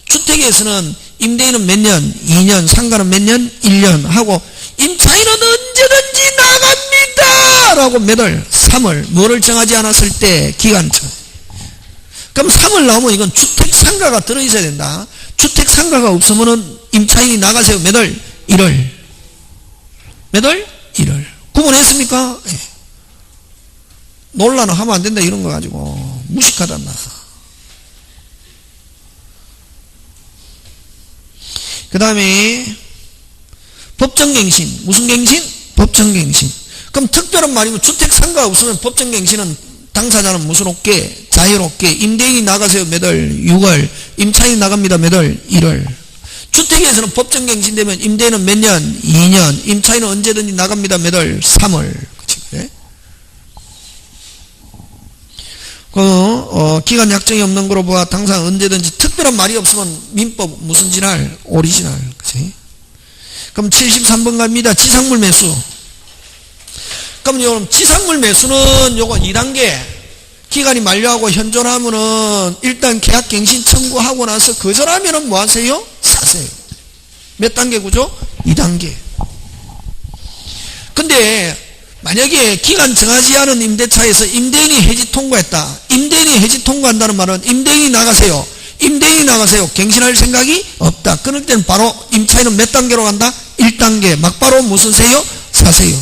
주택에서는 임대인은 몇 년? 2년. 상가는 몇 년? 1년 하고 임차인은 언제든지 나갑니다 라고 매달 3월. 뭐를 정하지 않았을 때 기간청. 그럼 3월 나오면 이건 주택 상가가 들어있어야 된다. 주택 상가가 없으면은 임차인이 나가세요. 매달 1월. 매달 1월. 구분했습니까? 예. 논란을 하면 안 된다 이런 거 가지고 무식하다 나. 그 다음에 법정갱신. 무슨 갱신? 법정갱신. 그럼 특별한 말이면 주택 상가가 없으면 법정갱신은 당사자는 무슨 없게? 자유롭게. 임대인이 나가세요. 매달 6월. 임차인이 나갑니다. 매달 1월. 주택에서는 법정갱신되면 임대인은 몇 년? 2년. 임차인은 언제든지 나갑니다. 매달 3월. 그치, 그래? 기간 약정이 없는 거로 보아 당사는 언제든지 특별한 말이 없으면 민법 무슨 진할? 오리지널. 그치? 그럼 73번 갑니다. 지상물 매수. 그럼 여러분 지상물 매수는 요거 2단계. 기간이 만료하고 현존하면은 일단 계약갱신 청구하고 나서 거절하면은 뭐 하세요? 사세요. 몇 단계 구조? 2단계. 2단계. 그럼 73번 갑니다. 73물 매수. 근데 만약에 기간 정하지 않은 임대차에서 임대인이 해지 통과했다. 임대인이 해지 통과한다는 말은 임대인이 나가세요. 임대인이 나가세요. 갱신할 생각이 없다. 그럴 때는 바로 임차인은 몇 단계로 간다? 1단계. 막바로 무슨 세요? 사세요.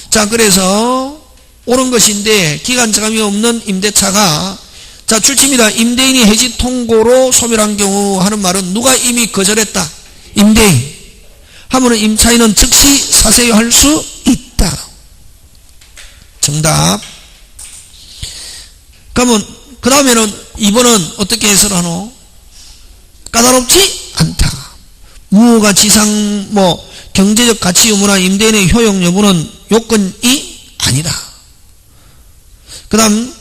자, 그래서 옳은 것인데 기간 정함이 없는 임대차가 자, 출치입니다. 임대인이 해지 통고로 소멸한 경우 하는 말은 누가 이미 거절했다? 임대인. 하면은 임차인은 즉시 사세요 할 수 있다. 정답. 그러면 그 다음에는 2번은 어떻게 해설하노? 까다롭지 않다. 무효가 지상 경제적 가치 유무나 임대인의 효용 여부는 요건이 아니다. 그 다음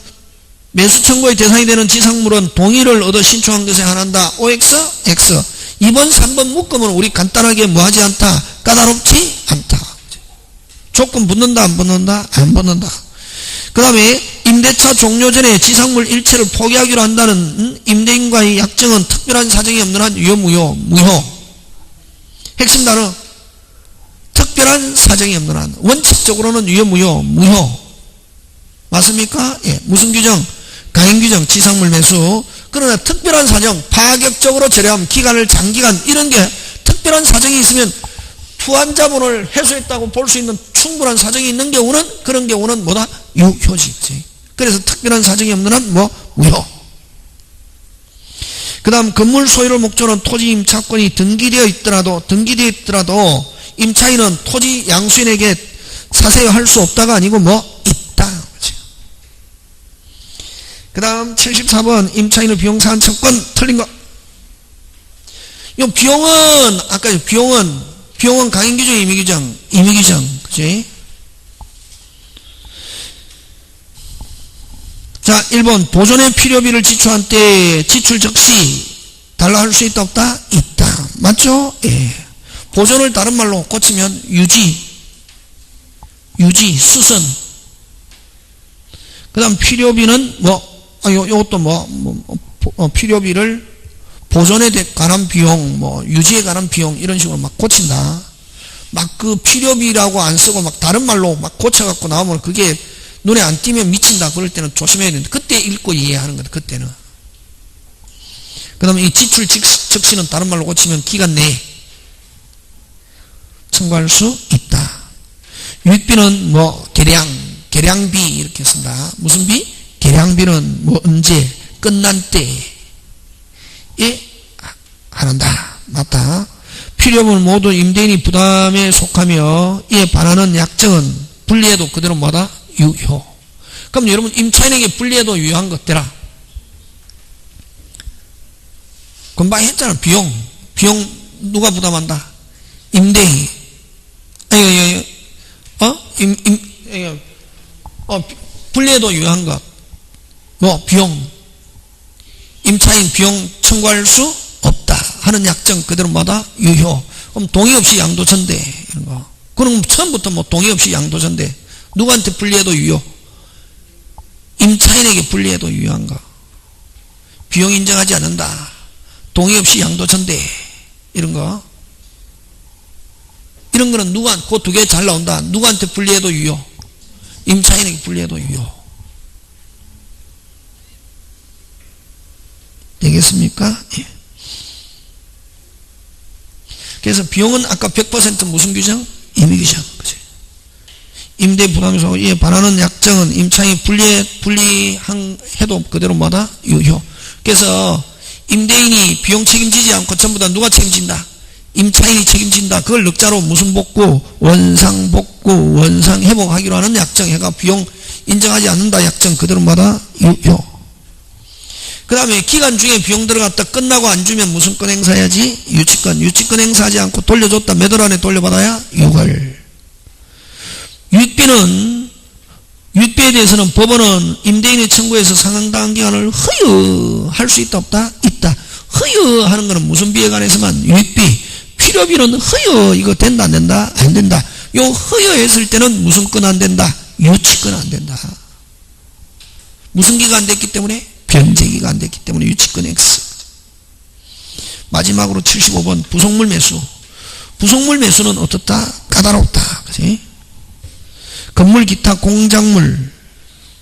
매수 청구의 대상이 되는 지상물은 동의를 얻어 신청한 것에 한한다. OX, X. 2번, 3번 묶음은 우리 간단하게 뭐하지 않다. 까다롭지 않다. 조건 붙는다 안 붙는다? 안 붙는다. 그 다음에 임대차 종료 전에 지상물 일체를 포기하기로 한다는 임대인과의 약정은 특별한 사정이 없는 한 유효 무효. 핵심 단어 특별한 사정이 없는 한 원칙적으로는 유효 무효. 맞습니까? 예. 무슨 규정? 강행규정 지상물 매수. 그러나 특별한 사정 파격적으로 저렴 기간을 장기간 이런 게 특별한 사정이 있으면 투환자본을 회수했다고 볼 수 있는 충분한 사정이 있는 경우는 그런 경우는 뭐다? 유효지. 그래서 특별한 사정이 없는 한 무효. 그 다음 건물 소유를 목적으로 토지 임차권이 등기되어 있더라도 임차인은 토지 양수인에게 사세요 할 수 없다가 아니고 있다. 그 다음 74번 임차인의 비용 사한 채권 틀린 거. 이 비용은 아까 비용은 강행규정 임의규정 그치? 자 1번 보존의 필요비를 지출한 때 지출 즉시 달라 할 수 있다 없다? 있다. 맞죠? 예. 보존을 다른 말로 고치면 유지 수선. 그 다음 필요비는 요것도 필요비를 보존에 관한 비용, 유지에 관한 비용, 이런 식으로 막 고친다. 막 그 필요비라고 안 쓰고 막 다른 말로 막 고쳐갖고 나오면 그게 눈에 안 띄면 미친다. 그럴 때는 조심해야 된다. 그때 읽고 이해하는 거다. 그때는. 그 다음에 이 지출 즉시는 다른 말로 고치면 기간 내에 청구할 수 있다. 유익비는 계량비 이렇게 쓴다. 무슨 비? 계량비는 언제? 끝난 때에 한다. 맞다. 필요분 모두 임대인이 부담에 속하며 이에 반하는 약정은 분리해도 그대로 뭐다? 유효. 그럼 여러분 임차인에게 분리해도 유효한 것 되라. 금방 했잖아. 비용 누가 부담한다? 임대인. 분리해도 유효한 것. 비용. 임차인 비용 청구할 수 없다 하는 약정 그대로 뭐다? 유효. 그럼 동의 없이 양도전대 이런 거. 그럼 처음부터 동의 없이 양도전대. 누구한테 분리해도 유효? 임차인에게 분리해도 유효한 거. 비용 인정하지 않는다. 동의 없이 양도전대 이런 거. 이런 거는 그 두 개 잘 나온다. 누구한테 분리해도 유효? 임차인에게 분리해도 유효. 되겠습니까? 예. 그래서 비용은 아까 100% 무슨 규정? 임의규정. 그치? 임대 부담에서 이에 반하는 약정은 임차인이 분리해도 그대로 뭐다? 유효. 그래서 임대인이 비용 책임지지 않고 전부 다 누가 책임진다? 임차인이 책임진다. 그걸 넉자로 무슨 복구? 원상 복구, 원상 회복하기로 하는 약정 해가 비용 인정하지 않는다 약정 그대로 뭐다? 유효. 그 다음에 기간 중에 비용 들어갔다 끝나고 안 주면 무슨 건 행사해야지? 유치권 행사하지 않고 돌려줬다 몇 월 안에 돌려받아야? 6월. 유익비에 대해서는 법원은 임대인의 청구에서 상당한 기간을 허유할 수 있다 없다? 있다. 허유하는 것은 무슨 비에 관해서만? 유익비. 필요비는 허유 이거 된다 안 된다? 안 된다. 요 허유했을 때는 무슨 건 안 된다? 유치권 안 된다. 무슨 기가 안 됐기 때문에? 변제기가 안 됐기 때문에 유치권 X. 마지막으로 75번 부속물 매수. 부속물 매수는 어떻다? 까다롭다. 그치? 건물 기타 공작물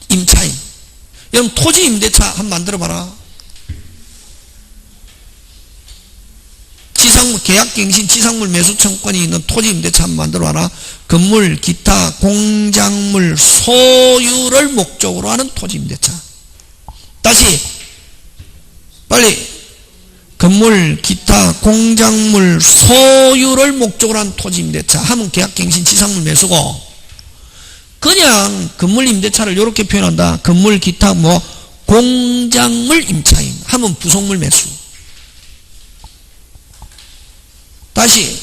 임차인. 여러분 토지 임대차 한번 만들어 봐라. 지상물 계약갱신 지상물 매수 청권이 있는 토지 임대차 한번 만들어 봐라. 건물 기타 공작물 소유를 목적으로 하는 토지 임대차. 다시 빨리. 건물 기타 공작물 소유를 목적으로 한 토지 임대차 하면 계약갱신 지상물 매수고, 그냥 건물 임대차를 이렇게 표현한다. 건물 기타 뭐 공작물 임차인 하면 부속물 매수. 다시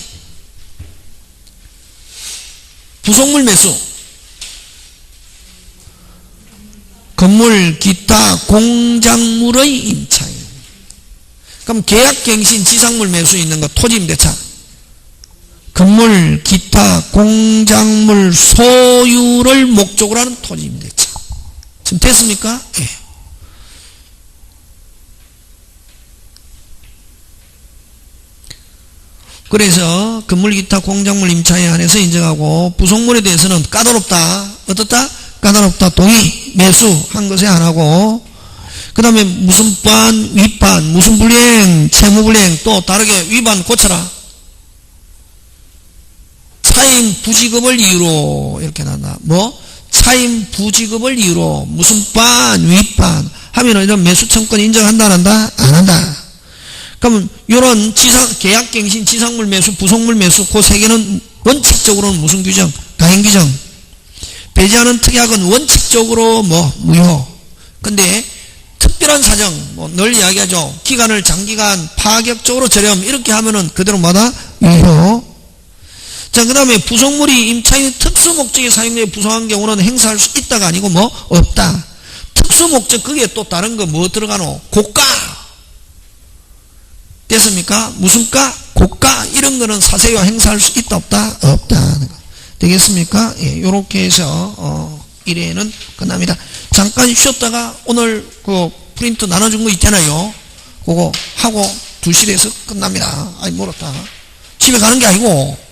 부속물 매수. 건물 기타 공작물의 임차인. 그럼 계약갱신 지상물 매수 있는 거 토지 임대차. 건물 기타 공작물 소유를 목적으로 하는 토지 임대차. 지금 됐습니까? 예. 그래서 건물 기타 공작물 임차에 한해서 인정하고, 부속물에 대해서는 까다롭다. 어떻다? 까다롭다. 동의 매수한 것에 안 하고, 그 다음에 무슨 반, 윗반, 무슨 불이행, 채무불이행 또 다르게 위반 고쳐라. 차임 부지급을 이유로 이렇게 나온다. 뭐? 차임 부지급을 이유로 무슨 반, 윗반 하면은 이런 매수청권 인정한다 안 한다? 안 한다. 그러면 이런 계약갱신 지상물 매수, 부속물 매수 그 세 개는 원칙적으로는 무슨 규정? 가행규정. 배제하는 특약은 원칙적으로 뭐 무효. 근데 특별한 사정, 뭐 늘 이야기하죠. 기간을 장기간 파격적으로 저렴 이렇게 하면은 그대로 마다 유효. 자, 그 다음에 부속물이 임차인 특수 목적에 사용되어 부속한 경우는 행사할 수 있다가 아니고 뭐 없다. 특수 목적 거기에 또 다른 거 뭐 들어가노? 고가. 됐습니까? 무슨 가? 고가. 이런 거는 사세와 행사할 수 있다 없다? 없다. 되겠습니까? 예, 요렇게 해서 1회는 끝납니다. 잠깐 쉬었다가 오늘 그 프린트 나눠준 거 있잖아요. 그거 하고 2시에서 끝납니다. 아이 멀었다. 집에 가는 게 아니고